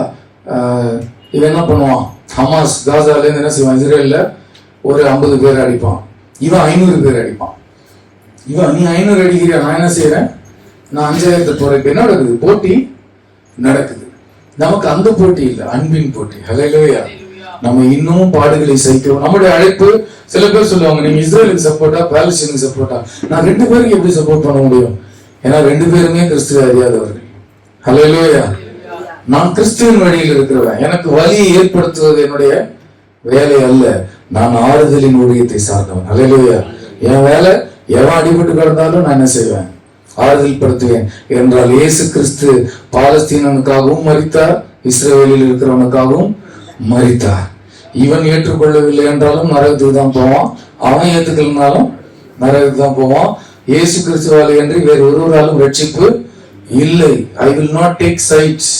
இவன் என்ன பண்ணுவான்? ஹமாஸ் காசால இருந்து என்ன செய்வான், இஸ்ரேல்ல ஒரு 50 பேர் அடிப்பான், இவன் 500 பேர் அடிப்பான். இவன் நீ 500 அடிக்கிறியா, நான் என்ன செய்யறேன், நான் 5000 போறேன். என்ன நடக்குது, போட்டி நடக்குது. நமக்கு அந்த போட்டி இல்லை, அன்பின் போட்டி. ஹல்லேலூயா. நம்ம இன்னும் பாடுகளை சகிக்கிறோம். நம்முடைய அழைப்பு, சில பேர் சொல்லுவாங்க நீங்க இஸ்ரேலுக்கு சப்போர்ட்டா பாலஸ்தீனுக்கு சப்போர்ட்டா. நான் 2 பேருக்கு எப்படி சப்போர்ட் பண்ண முடியும், ஏன்னா 2 பேருமே கிறிஸ்துவ அறியாதவர்கள். ஹல்லேலூயா. நான் கிறிஸ்துவின் வழியில் இருக்கிறவன். எனக்கு வலியை ஏற்படுத்துவது என்னுடைய வேலை அல்ல, நான் ஆறுதலின் ஊழியத்தை சார்ந்தவன். ஹல்லேலூயா. என் வேலை, எவன் அடிபட்டு கிடந்தாலும் நான் என்ன செய்வேன், ஆறுதல் படுத்துவேன். என்றால் இயேசு கிறிஸ்து பாலஸ்தீனனுக்காகவும் மரித்தார், இஸ்ரவேலில் இருக்கிறவனுக்காகவும் மரித்தார். இவன் ஏற்றுக்கொள்ளவில்லை என்றாலும் நரகத்துக்கு தான் போவான், அவன் ஏற்றுக்கலனாலும் நரகத்துக்கு தான் போவான். இயேசு கிறிஸ்துவாலே என்று வேறு ஒருவராலும் ரட்சிப்பு இல்லை. I will not take sides,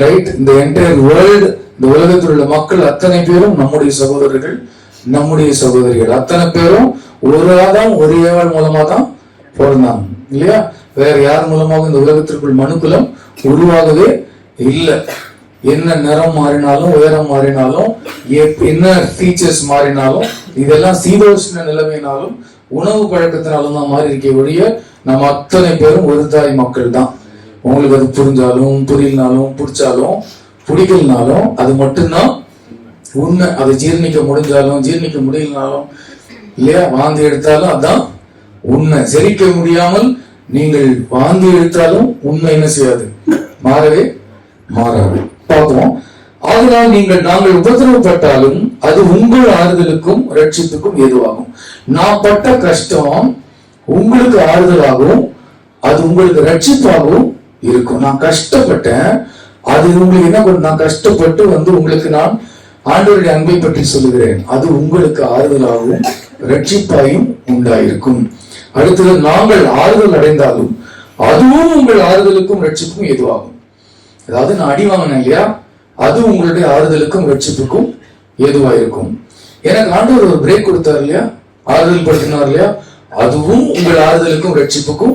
right? இந்த என்டையர் வேர்ல்டு, இந்த உலகத்தில் உள்ள மக்கள் அத்தனை பேரும் நம்முடைய சகோதரர்கள், நம்முடைய சகோதரிகள். அத்தனை பேரும் ஒரு ஆதாம் ஒரு ஏவாள் மூலமா தான் பிறந்தாங்க, இல்லையா? வேற யார் மூலமாக இந்த உலகத்திற்குள் மனுக்குலம் உருவாகவே இல்லை. என்ன நிறம் மாறினாலும், உயரம் மாறினாலும், என்ன ஃபீச்சர்ஸ் மாறினாலும், இதெல்லாம் சீதோஷ்ண நிலைமையினாலும் உணவு பழக்கத்தினாலும் தான் மாறி இருக்க ஒழிய நம்ம அத்தனை பேரும் ஒரு தாய் மக்கள் தான். உங்களுக்கு அது புரிஞ்சாலும் புரியலனாலும், பிடிச்சாலும் பிடிக்கலனாலும் அது மட்டும்தான் உண்மை. அதை ஜீர்ணிக்க முடிஞ்சாலும் ஜீர்ணிக்க முடியலனாலும், இல்லையா, வாந்தி எடுத்தாலும் அதான் உண்மை. செரிக்க முடியாமல் நீங்கள் வாந்தி எடுத்தாலும் உண்மை என்ன செய்யாது, மாறவே மாறாது. பார்ப்போம். அதனால் நாங்கள் உபதிரவப்பட்டாலும் அது உங்கள் ஆறுதலுக்கும் ரட்சிப்புக்கும் ஏதுவாகும். நான் பட்ட கஷ்டம் உங்களுக்கு ஆறுதலாகவும் அது உங்களுக்கு ரட்சிப்பாகவும் இருக்கும். நான் கஷ்டப்பட்டேன், அது உங்களுக்கு என்ன பண்ணும், நான் கஷ்டப்பட்டு உங்களுக்கு நான் ஆண்டவருடைய அன்பை பற்றி சொல்லுகிறேன், அது உங்களுக்கு ஆறுதலாகவும் ரட்சிப்பாயும் உண்டாயிருக்கும். அடுத்தது, நாங்கள் ஆறுதல் அடைந்தாலும் அதுவும் உங்கள் ஆறுதலுக்கும் ரட்சிப்புக்கும் ஏதுவாகும். அதாவது நான் அடி வாங்கினேன் இல்லையா, அது உங்களுடைய ஆறுதலுக்கும் ரட்சிப்புக்கும் ஏதுவாயிருக்கும். எனக்கு ஆண்டவர் ஒரு பிரேக் கொடுத்தார் இல்லையா, ஆறுதல் படுத்தினார் இல்லையா, அதுவும் உங்கள் ஆறுதலுக்கும் ரட்சிப்புக்கும்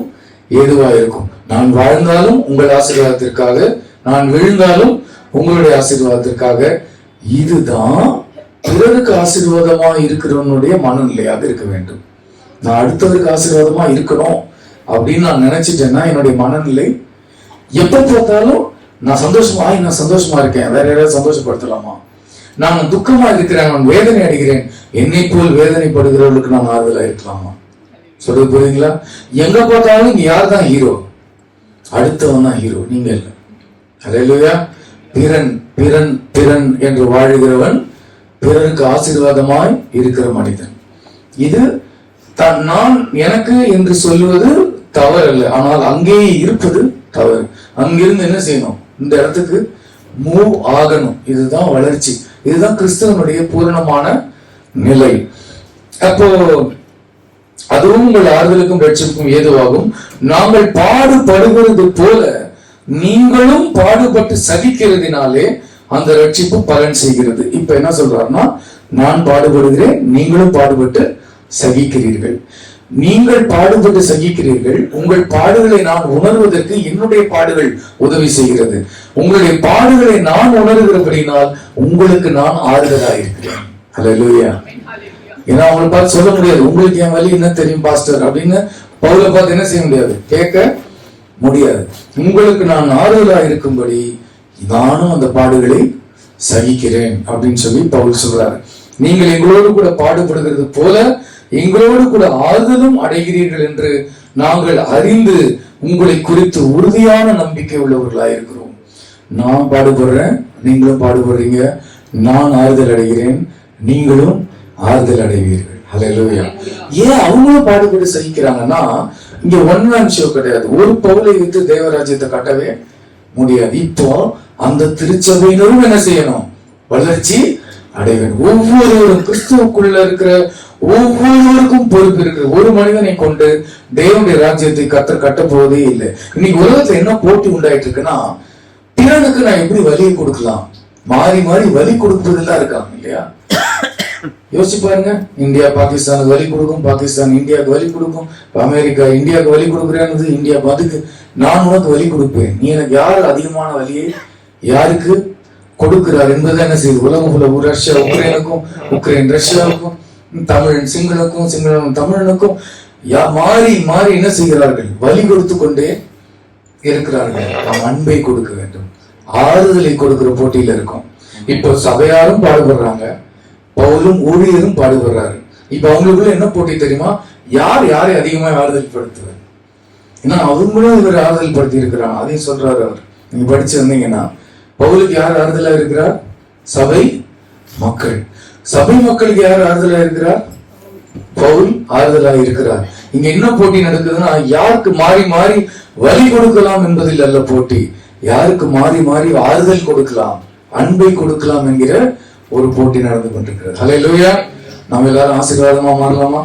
ஏதுவாயிருக்கும். நான் வாழ்ந்தாலும் உங்கள் ஆசீர்வாதத்திற்காக, நான் விழுந்தாலும் உங்களுடைய ஆசீர்வாதத்திற்காக. இதுதான் பிறருக்கு ஆசீர்வாதமா இருக்கிறவனுடைய மனநிலையாக இருக்க வேண்டும். நான் அடுத்தவருக்கு ஆசீர்வாதமா இருக்கணும் அப்படின்னு நான் நினைச்சிட்டேன்னா என்னுடைய மனநிலை எப்ப பார்த்தாலும் நான் சந்தோஷமா இருக்கேன், வேற யாராவது சந்தோஷப்படுத்தலாமா, நான் துக்கமா இருக்கிறேன், நான் வேதனை அடைகிறேன், என்னை போல் வேதனைப்படுகிறவர்களுக்கு நான் ஆறுதலா இருக்கலாமா? சொல்றது புரியுதுங்களா? எங்க பார்த்தாலும் இங்க யார் தான் ஹீரோ, அடுத்தவன் தான் ஹீரோ, நீங்க இல்ல. அல்லேலூயா. பிறன் பிறன் பிறன் என்று வாழுகிறவன் பிறருக்கு ஆசீர்வாதமாய் இருக்கிற மனிதன். இது நான் எனக்கு என்று சொல்லுவது தவறல்ல, ஆனால் அங்கேயே இருப்பது தவறு. அங்கிருந்து என்ன செய்யணும், இந்த இடத்துக்கு மூவ் ஆகணும். இதுதான் வளர்ச்சி, இதுதான் கிறிஸ்தவனுடைய பூரணமான நிலை. அப்போ அதுவும் உங்கள் ஆறுதலுக்கும் ரட்சிப்புக்கும் ஏதுவாகும். நாங்கள் பாடுபடுகிறது போல நீங்களும் பாடுபட்டு சகிக்கிறதுனாலே அந்த ரட்சிப்பு பலன் செய்கிறது. இப்ப என்ன சொல்றாருன்னா, நான் பாடுபடுகிறேன், நீங்களும் பாடுபட்டு சகிக்கிறீர்கள். நீங்கள் பாடுபட்டு சகிக்கிறீர்கள். உங்கள் பாடுகளை நான் உணர்வதற்கு என்னுடைய பாடுகள் உதவி செய்கிறது. உங்களுடைய பாடுகளை நான் உணர்கிறபடினால் உங்களுக்கு நான் ஆறுதலாக இருக்கிறேன். அல்லேலூயா. ஏன்னா அவங்களை பார்த்து சொல்ல முடியாது, உங்களுக்கு என் வலி என்ன தெரியும் பாஸ்டர் அப்படின்னு பவுலை பார்த்து என்ன செய்ய முடியாது, கேட்க முடியாது. உங்களுக்கு நான் ஆறுதலாக இருக்கும்படி நானும் அந்த பாடுகளை சகிக்கிறேன் அப்படின்னு சொல்லி பவுல் சொல்றாரு. நீங்கள் எங்களோடு கூட பாடுபடுகிறது போல எங்களோடு கூட ஆறுதலும் அடைகிறீர்கள் என்று நாங்கள் அறிந்து உங்களை குறித்து உறுதியான நம்பிக்கை உள்ளவர்களாக இருக்கிறோம். நான் பாடுபடுறேன், நீங்களும் பாடுபடுறீங்க, நான் ஆறுதல் அடைகிறேன், நீங்களும் ஆறுதல் அடைவீர்கள். அல்லேலூயா. ஏன் அவங்களும் பாடுபட்டு சகிக்கிறாங்கன்னா, இங்க ஒன் மேன் ஷோ கிடையாது. ஒரு பவுலை வைத்து தேவராஜ்யத்தை கட்டவே முடியாது. இப்போ அந்த திருச்சபையினரும் என்ன செய்யணும், வளர்ச்சி அடைவேன். ஒவ்வொருவரும் கிறிஸ்துவுக்குள்ள இருக்கிற ஒவ்வொருவருக்கும் பொறுப்பு இருக்கு. ஒரு மனிதனை கொண்டு தேவனுடைய ராஜ்யத்தை கட்ட போவதே இல்லை. இன்னைக்கு உலகத்துல என்ன போட்டி உண்டாயிட்டு இருக்குன்னா, பிறனுக்கு நான் எப்படி வலியை கொடுக்கலாம், மாறி மாறி வலி கொடுப்பதெல்லாம் இருக்காங்க இல்லையா? யோசிச்சு பாருங்க. இந்தியா பாகிஸ்தானுக்கு வலி கொடுக்கும், பாகிஸ்தான் இந்தியாவுக்கு வலி கொடுக்கும், அமெரிக்கா இந்தியாவுக்கு வலி கொடுக்குறேன்னு, இந்தியா அதுக்கு நான் உனக்கு வலி கொடுப்பேன், நீ எனக்கு யார் அதிகமான வலியை யாருக்கு கொடுக்கிறார் என்பது என்ன செய்யுது? உலகம் உள்ள ரஷ்யா உக்ரைனுக்கும், உக்ரைன் ரஷ்யாவுக்கும், தமிழன் சிங்களனுக்கும், சிங்களன் தமிழனுக்கும் மாறி மாறி என்ன செய்கிறார்கள்? வழி கொடுத்து கொண்டே இருக்கிறார்கள். நாம் அன்பை கொடுக்க வேண்டும், ஆறுதலை கொடுக்கிற போட்டியில இருக்கும். இப்போ சபையாரும் பாடுபடுறாங்க, பவுலும் ஊழியரும் பாடுபடுறாரு. இப்ப அவங்களுக்குள்ள என்ன போட்டி தெரியுமா? யார் யாரை அதிகமா ஆறுதல் படுத்துவார்? ஏன்னா அவங்களும் இவர் ஆறுதல் படுத்தி இருக்கிறாங்க. அதையும் சொல்றாரு அவர். நீங்க படிச்சிருந்தீங்கன்னா பவுலுக்கு யார் ஆறுதலா இருக்கிறார்? சபை மக்கள். சபை மக்களுக்கு யார் ஆறுதலா இருக்கிறார்? பவுல் ஆறுதலா இருக்கிறார். இங்க என்ன போட்டி நடக்குதுன்னா, யாருக்கு மாறி மாறி வழி கொடுக்கலாம் என்பதில் அல்ல போட்டி, யாருக்கு மாறி மாறி ஆறுதல் கொடுக்கலாம், அன்பை கொடுக்கலாம் என்கிற ஒரு போட்டி நடந்து கொண்டிருக்கிறது. ஹல்லேலூயா. நம்ம எல்லாரும் ஆசீர்வாதமா மாறலாமா?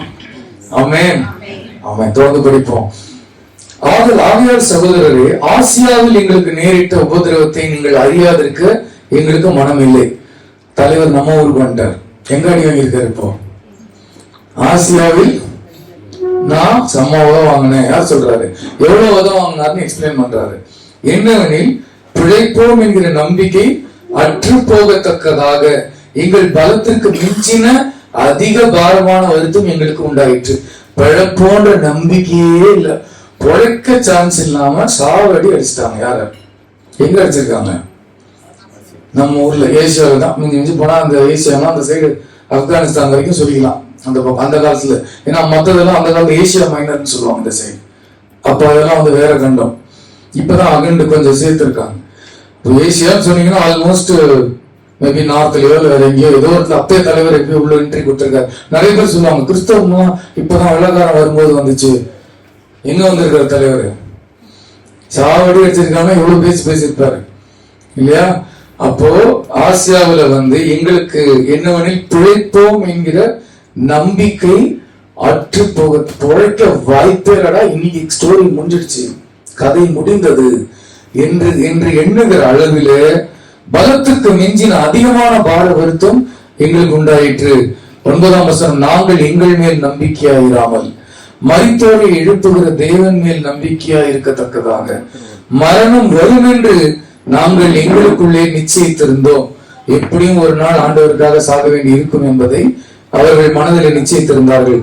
ஆமென். ஆமென். தொடர்ந்து படிப்போம். ஆகையால் சகோதரரே, ஆசியாவில் எங்களுக்கு நேரிட்ட உபதிரவத்தை நீங்கள் அறியாதிருக்க எங்களுக்கு மனம் இல்லை. தலைவர் நம்ம ஊருக்கு வந்துட்டார். எங்க அடி வாங்கியிருக்காரு? இப்போ ஆசியாவில் நான் செம்ம உதவ வாங்கினேன். யார் சொல்றாரு? எவ்வளவு உதவ வாங்கினார்னு எக்ஸ்பிளைன் பண்றாரு. என்னவெனில், பிழைப்போம் என்கிற நம்பிக்கை அற்று போகத்தக்கதாக எங்கள் பலத்திற்கு மிஞ்சின அதிக பாரமான வருத்தம் எங்களுக்கு உண்டாயிற்று. பிழைப்போன்ற நம்பிக்கையே இல்ல, பொழைக்க சான்ஸ் இல்லாம சாவடி அடிச்சிட்டாங்க. யார? எங்க அடிச்சிருக்காங்க? நம்ம ஊர்ல ஏசியாவில் தான். மிஞ்சி போனா அந்த ஏசியானா அந்த சைடு ஆப்கானிஸ்தான் வரைக்கும் சொல்லிக்கலாம் அந்த காலத்துல. ஏன்னா மற்றதெல்லாம் அந்த காலத்துல ஏசியா மைனர்னு சொல்லுவாங்க இந்த சைடு. அப்ப அதெல்லாம் வந்து வேற கண்டம். இப்பதான் அகண்டு கொஞ்சம் சேர்த்திருக்காங்க. ஏசியான்னு சொன்னீங்கன்னா ஆல்மோஸ்ட் மேபி நார்த்லயோ வேற எங்கேயோ ஏதோ ஒரு அப்பே தலைவர் எப்படியோ உள்ள என்ட்ரி கொடுத்திருக்காரு. நிறைய பேர் சொல்லுவாங்க கிறிஸ்தவம்லாம் இப்பதான் வெள்ளக்காரன் வரும்போது வந்துச்சு. எங்க வந்திருக்கிற தலைவர்? சாவடி வச்சிருக்காங்க. எவ்வளவு பேசியிருப்பாரு இல்லையா? அப்போ ஆசியாவில வந்து எங்களுக்கு என்னவெனில் பிழைப்போம் என்கிற நம்பிக்கை அற்று போக, பிழைக்க வாய்ப்பேடா, இன்னைக்கு ஸ்டோரி முடிஞ்சிடுச்சு, கதை முடிந்தது என்று எண்ணுகிற அளவில பலத்துக்கு மிஞ்சின அதிகமான பார வருத்தம் எங்களுக்கு உண்டாயிற்று. 9ஆம் வசனம், நாங்கள் எங்கள் மேல் நம்பிக்கையாயிராமல் மரித்தோரை எழுப்புகிற தேவன் மேல் நம்பிக்கையாய் இருக்கத்தக்கதாக மரணம் வரும் என்று நாங்கள் எங்களுக்குள்ளே நிச்சயித்திருந்தோம். எப்படியும் ஒரு நாள் ஆண்டவருக்காக சாக வேண்டி இருக்கும் என்பதை அவர்கள் மனதில் நிச்சயித்திருந்தார்கள்.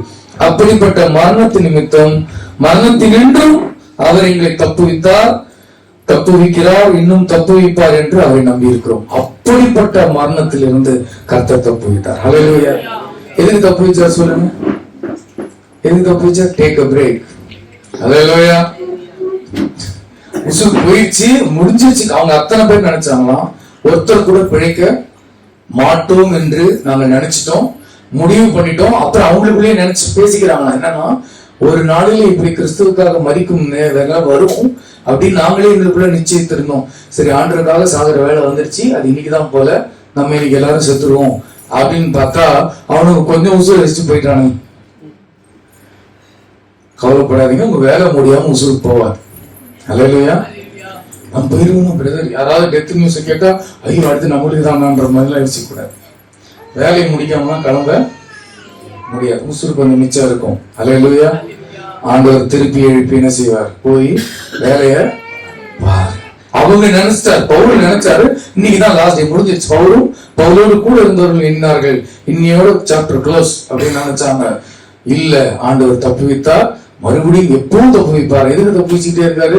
அப்படிப்பட்ட மரணத்தின் நிமித்தம் மரணத்தினின்றும் அவர் எங்களை தப்புவிக்கிறார், இன்னும் தப்புவிப்பார் என்று அவரை நம்பி இருக்கிறோம். அப்படிப்பட்ட மரணத்திலிருந்து கர்த்தர் தப்புவித்தார். ஹல்லேலூயா. எதுக்கு தப்புவிச்சார் சொல்லுங்க? எதுக்கு தப்புவிச்சார்? Take a break. ஹல்லேலூயா. உசுர் போயிடுச்சு, முடிஞ்சிருச்சு. அவங்க அத்தனை பேர் நினைச்சாங்களாம் ஒருத்தர் கூட பிழைக்க மாட்டோம் என்று நாங்க நினைச்சிட்டோம், முடிவு பண்ணிட்டோம். அப்புறம் அவங்களுக்குள்ளேயே நினைச்சு பேசிக்கிறாங்க. என்னன்னா, ஒரு நாளில் இப்படி கிறிஸ்துவுக்காக மரிக்கும் வரும் அப்படின்னு நாங்களே எங்களுக்குள்ள நிச்சயித்திருந்தோம். சரி, ஆண்டவருக்காக சாகிற வேலை வந்துருச்சு, அது இன்னைக்குதான் போல, நம்ம இன்னைக்கு எல்லாரும் செத்துருவோம் அப்படின்னு பார்த்தா அவனுக்கு கொஞ்சம் உசுறு வச்சுட்டு போயிட்டானுங்க. கவலைப்படாதீங்க, உங்க வேலை முடியாம உசுறு போவாது. ஹல்லேலூயா. நம்ம போயிருவோம் பிரதர், யாராவது டெத் நியூஸ் கேட்டா ஐயோ அடுத்து நம்மளுக்கு தான்ன்ற மாதிரிலாம் யோசிக்க கூடாது. வேலையை முடிக்காம கிளம்ப முடியாது, உசுறு கொஞ்சம் மிச்சம் இருக்கும். ஹல்லேலூயா. ஆண்டவர் திருப்பி எழுப்பி என்ன செய்வார்? போய் வேலைய பாரு. அவங்க நினைச்சாரு, பவுல் நினைச்சாரு இன்னைக்குதான் லாஸ்ட் டே முடிஞ்சிருச்சு, பவுலோடு கூட இருந்தவர்கள் எண்ணார்கள் இன்னையோட சாப்டர் க்ளோஸ் அப்படின்னு நினைச்சாங்க. இல்ல, ஆண்டவர் தப்புவித்தார், மறுபடியும் எப்பவும் தப்புவிப்பார். எதுக்கு தப்புவிச்சுட்டே இருக்காரு?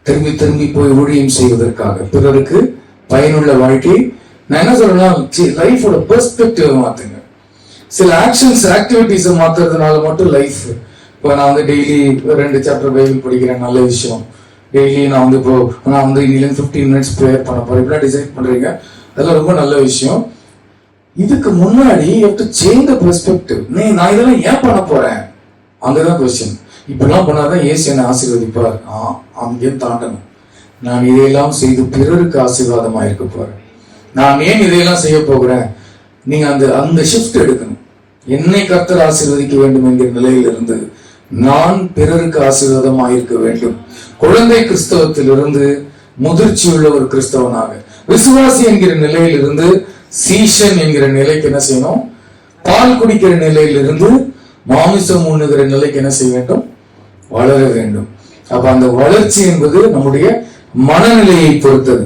திரும்பி திரும்பி போய் ஊழியம் செய்வதற்காக, பிறருக்கு பயனுள்ள வாழ்க்கை. நான் என்ன சொல்றேன்னா, லைஃபோட பெர்ஸ்பெக்டிவ் மாத்துங்க. சில ஆக்ஷன்ஸ் ஆக்டிவிட்டிஸ் மாத்துறதுனால மட்டும் லைஃப். இப்போ நான் வந்து டெய்லி 2 சாப்டர் பைபிள் படிக்கிறேன், நல்ல விஷயம். டெய்லி நான் வந்து இப்போ நான் வந்து இன்னில 15 மினிட்ஸ் ப்ரேயர் பண்ண போறேன், இப்படிலாம் டிசைட் பண்றீங்க, அதெல்லாம் ரொம்ப நல்ல விஷயம். இதுக்கு முன்னாடி சேஞ்ச் த பெர்ஸ்பெக்டிவ். நான் இதெல்லாம் ஏன் பண்ண போறேன்? அங்கதான் கொஸ்டின். இப்பெல்லாம் பண்ணாதான் ஏசு என்னை ஆசீர்வதிப்பார். அங்கேயும் தாண்டணும். நான் இதையெல்லாம் செய்து பிறருக்கு ஆசீர்வாதமா இருக்க போறேன். நான் ஏன் இதையெல்லாம் செய்ய போகிறேன்? நீங்க அந்த ஷிஃப்ட் எடுக்கணும். என்னை கர்த்தர் ஆசீர்வதிக்க வேண்டும் என்கிற நிலையிலிருந்து நான் பிறருக்கு ஆசீர்வாதமாக இருக்க வேண்டும். குழந்தை கிறிஸ்தவத்திலிருந்து முதிர்ச்சி உள்ள ஒரு கிறிஸ்தவனாக, விசுவாசி என்கிற நிலையிலிருந்து சீஷன் என்கிற நிலைக்கு என்ன செய்யணும்? பால் குடிக்கிற நிலையிலிருந்து மாமிசம் உண்ணுகிற நிலைக்கு என்ன செய்ய வேண்டும்? வளர வேண்டும். அப்ப அந்த வளர்ச்சி என்பது நம்முடைய மனநிலையை பொறுத்தது.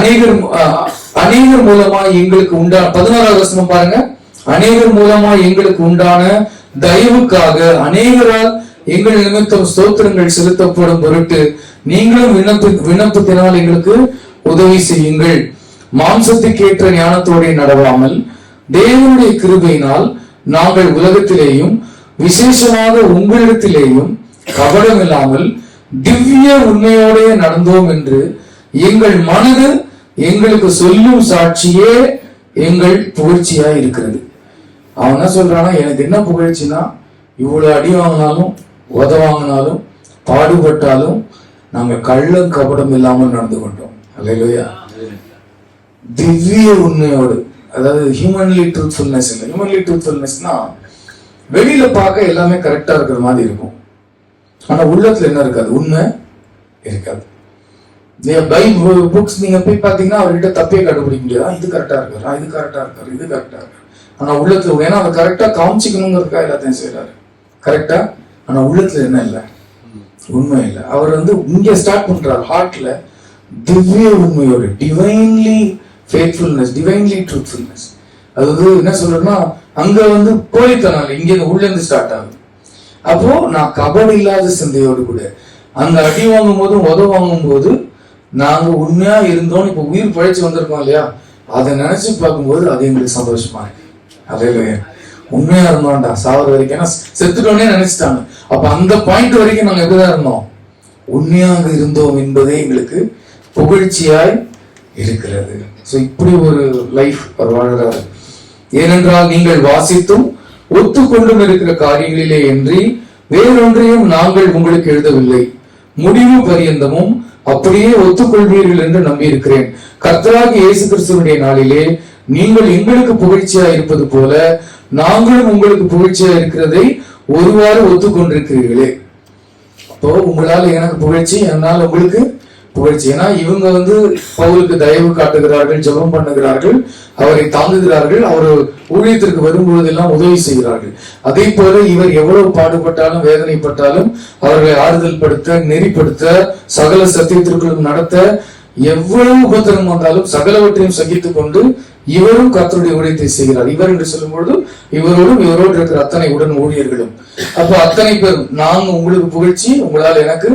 அநேகர் மூலமா எங்களுக்கு உண்டான 16வது வசனம் பாருங்க. அநேகர் மூலமா எங்களுக்கு உண்டான தயவுக்காக அநேகரால் எங்கள் நிமித்தம் ஸ்தோத்திரங்கள் செலுத்தப்படும் பொருட்டு நீங்களும் விண்ணப்பத்தினால் எங்களுக்கு உதவி செய்யுங்கள். மாம்சத்துக்கேற்ற ஞானத்தோடு நடவாமல் தேவனுடைய கிருபையினால் நாங்கள் உலகத்திலேயும் விசேஷமாக உங்களிடத்திலேயும் கபடம் இல்லாமல் திவ்ய உண்மையோடே நடந்தோம் என்று எங்கள் மனது எங்களுக்கு சொல்லும் சாட்சியே எங்கள் புகழ்ச்சியா இருக்கிறது. அவன் என்ன சொல்றானா, எனக்கு என்ன புகழ்ச்சினா, இவ்வளவு அடி வாங்கினாலும் உத வாங்கினாலும் பாடுபட்டாலும் நாங்க கள்ளம் கபடம் இல்லாமல் நடந்து கொண்டோம். அல்லேலூயா. திவ்ய உண்மையோடு, அதாவது ஹியூமன்லி ட்ரூத்ஃபுல்னஸ் இல்லை. ஹியூமன்லி ட்ரூத்ஃபுல்னஸ்னா வெளியில பார்க்க எல்லாமே கரெக்டா இருக்கிற மாதிரி இருக்கும், ஆனா உள்ளத்துல என்ன இருக்காது, உண்மை இருக்காது. பைபிள் புக்ஸ் நீங்க போய் பாத்தீங்கன்னா அவர்கிட்ட தப்பே கண்டுபிடிக்க முடியாது. இது கரெக்டா இருக்காரு, இது கரெக்டா இருக்காரு, இது கரெக்டா இருக்கு. ஆனா உள்ளத்துல, ஏன்னா அதை கரெக்டா காமிச்சிக்கணுங்கிறதுக்காக எல்லாத்தையும் செய்யறாரு கரெக்டா. ஆனா உள்ளத்துல என்ன இல்லை, உண்மை இல்லை. அவர் இங்க ஸ்டார்ட் பண்றாரு ஹார்ட்ல திவ்ய உண்மையோடு, டிவைன்லி ஃபேத்ஃபுல்னஸ், டிவைன்லி ட்ரூத்ஃபுல்னஸ். அது என்ன சொல்றேன்னா, அங்க போலித்தனம், இங்க உள்ள இருந்து ஸ்டார்ட் ஆகுது. அப்போ நான் கபடு இல்லாத சிந்தையோடு கூட அங்க அடி வாங்கும் போதும் உத வாங்கும் போது நாங்க உண்மையா இருந்தோம். இப்ப உயிர் பழைச்சு வந்திருக்கோம் இல்லையா, அதை நினைச்சு பார்க்கும்போது அது எங்களுக்கு சந்தோஷமா இருக்கு. அதே உண்மையா இருந்தோம்டா சாவர வரைக்கும், ஏன்னா செத்துட்டோன்னே நினைச்சிட்டாங்க. அப்ப அந்த பாயிண்ட் வரைக்கும் நாங்க எப்படிதான் இருந்தோம், உண்மையாக இருந்தோம் என்பதே எங்களுக்கு புகழ்ச்சியாய் இருக்கிறது. சோ இப்படி ஒரு லைஃப் அவர் வாழ்கிறார். ஏனென்றால் நீங்கள் வாசித்தும் ஒத்துக்கொண்டும் இருக்கிற காரியங்களிலே என்று வேறொன்றையும் நாங்கள் உங்களுக்கு எழுதவில்லை, முடிவு பரியந்தமும் அப்படியே ஒத்துக்கொள்வீர்கள் என்று நம்பி இருக்கிறேன். கர்த்தராகிய இயேசு கிறிஸ்துவினுடைய நாளிலே நீங்கள் எங்களுக்கு புகழ்ச்சியா இருப்பது போல நாங்களும் உங்களுக்கு புகழ்ச்சியா இருக்கிறதை ஒருவாறு ஒத்துக்கொண்டிருக்கிறீர்களே. அப்போ உங்களால எனக்கு புகழ்ச்சி, என்னால் உங்களுக்கு புகழ்ச்சி. ஏன்னா இவங்க பவுலுக்கு தயவு காட்டுகிறார்கள், ஜெபம் பண்ணுகிறார்கள், அவரை தாங்குகிறார்கள், அவர் ஊழியத்திற்கு வரும்பொழுதெல்லாம் உதவி செய்கிறார்கள். அதே போல இவர் எவ்வளவு பாடுபட்டாலும் வேதனைப்பட்டாலும் அவர்களை ஆறுதல் படுத்த, நெறிப்படுத்த, சகல சத்தியத்திற்குள்ளும் நடத்த, எவ்வளவு உபத்திரம் வந்தாலும் சகலவற்றையும் சகித்துக் கொண்டு இவரும் கர்த்தருடைய ஊழியத்தை செய்கிறார். இவர் என்று சொல்லும் பொழுது இவரோடும் இவரோடு இருக்கிற அத்தனை உடன் ஊழியர்களும். அப்ப அத்தனை பேரும் நாங்க உங்களுக்கு புகழ்ச்சி, உங்களால் எனக்கு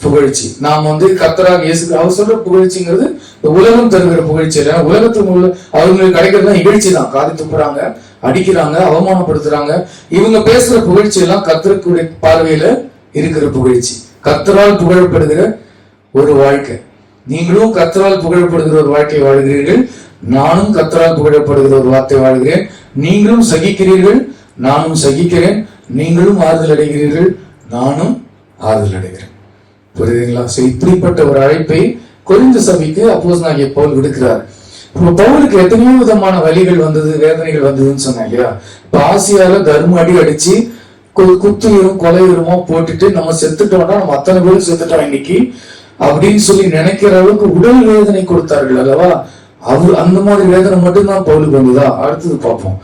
புகழ்ச்சி. நாம் கர்த்தராக இயேசு, அவர் சொல்ற புகழ்ச்சிங்கிறது உலகம் தருகிற புகழ்ச்சி இல்லை. உலகத்துக்கு அவங்களுக்கு கிடைக்கிறதுலாம் இகழ்ச்சி தான். காது துப்புறாங்க, அடிக்கிறாங்க, அவமானப்படுத்துறாங்க. இவங்க பேசுற புகழ்ச்சி எல்லாம் கர்த்தருடைய பார்வையில இருக்கிற புகழ்ச்சி, கர்த்தரால் புகழப்படுகிற ஒரு வாழ்க்கை. நீங்களும் கர்த்தரால் புகழப்படுகிற ஒரு வாழ்க்கை வாழ்கிறீர்கள், நானும் கர்த்தரால் புகழப்படுகிற ஒரு வார்த்தை வாழ்கிறேன். நீங்களும் சகிக்கிறீர்கள், நானும் சகிக்கிறேன். நீங்களும் ஆறுதல் அடைகிறீர்கள், நானும் ஆறுதல் அடைகிறேன். புரியுதுங்களா? இப்படிப்பட்ட ஒரு அழைப்பை கொரிந்து சபைக்கு அப்போஸ்தலனாகிய பவுல் விடுக்கிறார். இப்போ பவுலுக்கு எத்தனையோ விதமான வலிகள் வந்தது, வேதனைகள் வந்ததுன்னு சொன்னேன் இல்லையா. இப்ப ஆசியால தர்ம அடி அடிச்சு குத்துயிரும் கொலையுரமோ போட்டுட்டு நம்ம செத்துட்டோம்னா நம்ம அத்தனை பேரும் செத்துட்டோம் இன்னைக்கு அப்படின்னு சொல்லி நினைக்கிற அளவுக்கு உடல் வேதனை கொடுத்தார்கள் அல்லவா. அவர் அந்த மாதிரி வேதனை மட்டும்தான் பவுலுக்கு வந்ததா? அடுத்தது பார்ப்போம்.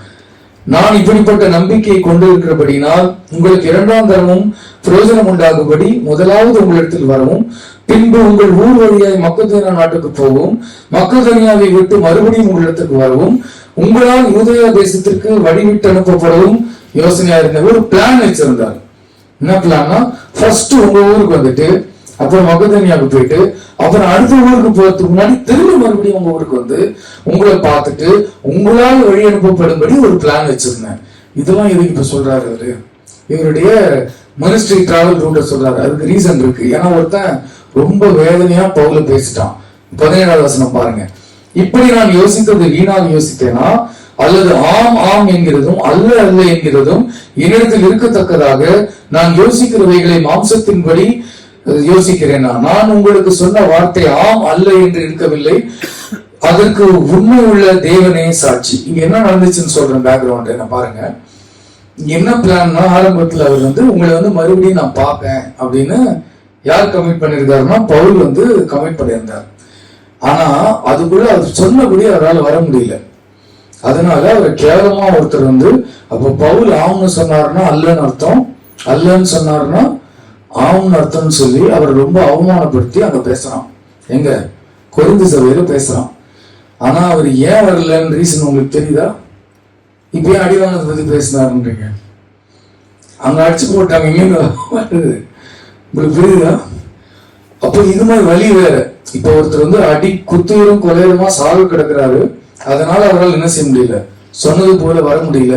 நான் இப்படிப்பட்ட நம்பிக்கையை கொண்டு இருக்கிறபடினால் உங்களுக்கு இரண்டாம் தரமும் பிரயோஜனம் உண்டாகும்படி முதலாவது உங்களிடத்தில் வரவும், பின்பு உங்கள் ஊர் வழியாய் மக்கதோனியா நாட்டுக்கு போகவும், மக்கதோனியாவை விட்டு மறுபடியும் உங்களிடத்துக்கு வரவும், உங்களால் யூதேயா தேசத்திற்கு வழிவிட்டு அனுப்பப்படவும் யோசனையா இருந்த ஒரு பிளான் வச்சிருந்தார். என்ன பிளான்னா, ஃபர்ஸ்ட் உங்க ஊருக்கு வந்துட்டு அப்புறம் மக்கதோனியாவுக்கு போயிட்டு அப்புறம் அடுத்த ஊருக்கு போறதுக்கு முன்னாடி திரும்ப மறுபடியும் உங்க ஊருக்கு உங்களை பார்த்துட்டு உங்களால் வழி அனுப்பப்படும்படி ஒரு பிளான் வச்சிருந்தேன். இதெல்லாம் எதுக்கு இப்ப சொல்றாரு அவரு? இவருடைய மினிஸ்ட்ரி டிராவல் ரூட்ட சொல்றாரு. அதுக்கு ரீசன் இருக்கு. ஏன்னா ஒருத்தன் ரொம்ப வேதனையா பவுல பேசிட்டான். 17வது வசனம் பாருங்க. இப்படி நான் யோசித்தது வீணாக யோசித்தேனா, அல்லது ஆம் ஆம் என்கிறதும் அல்ல அல்ல என்கிறதும் என்னிடத்தில் இருக்கத்தக்கதாக நான் யோசிக்கிறவைகளை மாம்சத்தின்படி யோசிக்கிறேன். நான் உங்களுக்கு சொன்ன வார்த்தை ஆம் அல்ல என்று இருக்கவில்லை, அதற்கு உண்மை உள்ள தேவனே சாட்சி. இங்க என்ன நடந்துச்சுன்னு சொல்றேன், பேக்ரவுண்ட் என்ன பாருங்க. என்ன பிளான்னா, ஆரம்பத்துல அவர் உங்களை மறுபடியும் நான் பார்ப்பேன் அப்படின்னு யார் கமிட் பண்ணிருக்காருன்னா பவுல் கமிட் பண்ணியிருந்தார். ஆனா அதுக்குள்ள அவர் சொன்னபடி அவரால் வர முடியல. அதனால அவர் கேவலமா ஒருத்தர் அப்ப பவுல் ஆம்னு சொன்னாருன்னா அல்லன்னு அர்த்தம், அல்லன்னு சொன்னாருன்னா ஆம்னு அர்த்தம்னு சொல்லி அவர் ரொம்ப அவமானப்படுத்தி அங்க பேசுறான். எங்க கொரிந்து சபையில பேசுறான். ஆனா அவர் ஏன் வரலன்னு ரீசன் உங்களுக்கு தெரியுதா? இப்ப ஏன் அடிவானத்தை பத்தி பேசினாருன்றீங்க? அங்க அடிச்சு போட்டாங்க, இங்க வருது. உங்களுக்கு புரியுதா? அப்போ இது மாதிரி வழி வேற. இப்ப ஒருத்தர் வந்து அடி குத்துயிரும் கொலையுமா சாவு கிடக்குறாரு, அதனால அவரால் என்ன செய்ய முடியல, சொன்னது போல வர முடியல.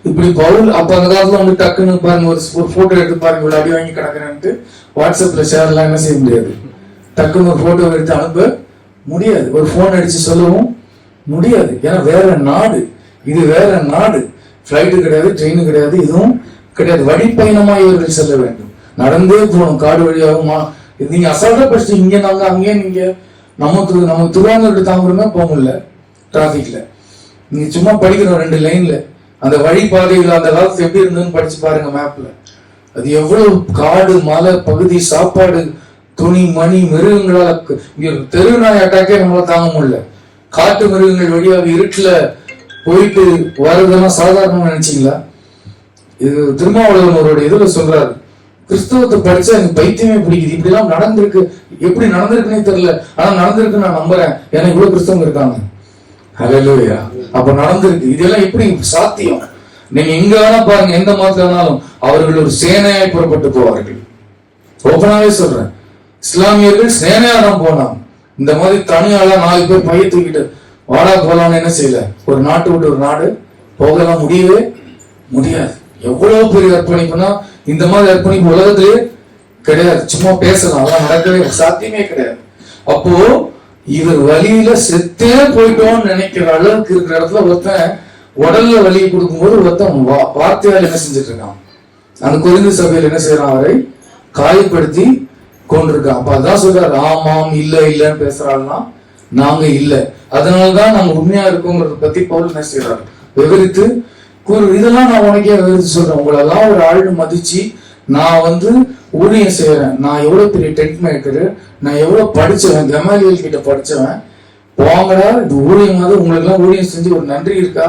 இப்படி பவுல் அப்ப அந்த காலத்துல வந்து டக்குன்னு பாருங்க, ஒரு போட்டோ எடுத்து பாருங்க, இவ்வளவு அடி வாங்கி கிடக்குறேன்ட்டு வாட்ஸ்அப்ல ஷேர்லாம் என்ன செய்ய முடியாது, டக்குன்னு ஒரு போட்டோ எடுத்து அனுப்ப முடியாது, ஒரு போன் அடிச்சு சொல்லவும் முடியாது. ஏன்னா வேற நாடு, இது வேற நாடு. பிளைட்டு கிடையாது, ட்ரெயின் கிடையாது, இதுவும் கிடையாது. வழிப்பயணமா இவர்கள் செல்ல வேண்டும், நடந்தே போகணும், காடு வழியாகுமா. நீங்க அசால்ட்டா படிச்சு இங்க நாங்க அங்கே, நீங்க நம்ம திருவாங்கூர் தாம்பரமே போக முடியல டிராபிக்ல. நீங்க சும்மா படிக்கிறோம் 2 லைன்ல, அந்த வழிபாதைகள் அந்த காலத்துல எப்படி இருந்ததுன்னு படிச்சு பாருங்க மேப்ல. அது எவ்வளவு காடு, மலை பகுதி, சாப்பாடு, துணி, மணி, மிருகங்களால தெரு நாய் அட்டாக்கே நம்மளால தாங்க முடியல. காட்டு மிருகங்கள் வழியாக இருட்டுல போயிட்டு வர்றதெல்லாம் சாதாரணமா நினைச்சீங்களா? இது திருமாவளவன் அவருடைய இதுல சொல்றாரு, கிறிஸ்தவத்தை படிச்சா எனக்கு பைத்தியமே பிடிக்குது, இப்படி எல்லாம் நடந்திருக்கு, எப்படி நடந்திருக்குன்னே தெரியல, ஆனா நடந்திருக்கு நான் நம்புறேன், ஏன்னா இவ்வளவு கிறிஸ்தவங்க இருக்காங்க. ஹல்லேலூயா. அப்ப நடந்திருக்கு. இதெல்லாம் எப்படி சாத்தியம்? நீங்க எங்க வேணா பாருங்க, எந்த மதத்துல வேணாலும் அவர்கள் ஒரு சேனையாய் புறப்பட்டு போவார்கள். ஓப்பனாவே சொல்றேன், இஸ்லாமியர்கள் சேனையா தான் போனாங்க. இந்த மாதிரி தனியால 4 பேர் பைய தூக்கிட்டு வாடா போலான்னு என்ன செய்யல, ஒரு நாட்டு விட்டு ஒரு நாடு போகலாம் முடியவே முடியாது. எவ்வளவு பெரிய அர்ப்பணிப்புனா இந்த மாதிரி அர்ப்பணிப்பு உலகத்திலே கிடையாது. சும்மா பேசலாம், அதெல்லாம் நடக்கவே சாத்தியமே கிடையாது. அப்போ இவர் வழியில செத்தே போயிட்டோம்னு நினைக்கிற அளவுக்கு இருக்கிற இடத்துல ஒருத்தன் உடல்ல வலியை கொடுக்கும்போது ஒருத்தன் வார்த்தையால் என்ன செஞ்சுட்டு இருக்கான். அந்த கொரிந்து சபையில் என்ன செய்யறான், அவரை காயப்படுத்தி கொண்டிருக்கான். அப்ப அதான் சொல்றாரு, ஆமாம் இல்ல இல்லன்னு பேசுறாள்னா நாங்க இல்ல, அதனாலதான் நாங்க உண்மையா இருக்கோங்கிறத பத்தி பவுல் என்ன செய்யறாரு, விவரித்து கூறு. இதெல்லாம் நான் உனக்கே விவரித்து சொல்றேன், உங்களெல்லாம் ஒரு ஆள்னு மதிச்சு நான் வந்து ஊழியம் செய்யறேன். நான் எவ்வளவு பெரிய டென்ட் மேக்கரு, நான் எவ்வளவு படிச்சவன், கமாலியல் கிட்ட படிச்சவன். போங்கடா, இது ஊழியமாவது உங்களுக்கு எல்லாம் ஊழியம் செஞ்சு ஒரு நன்றி இருக்கா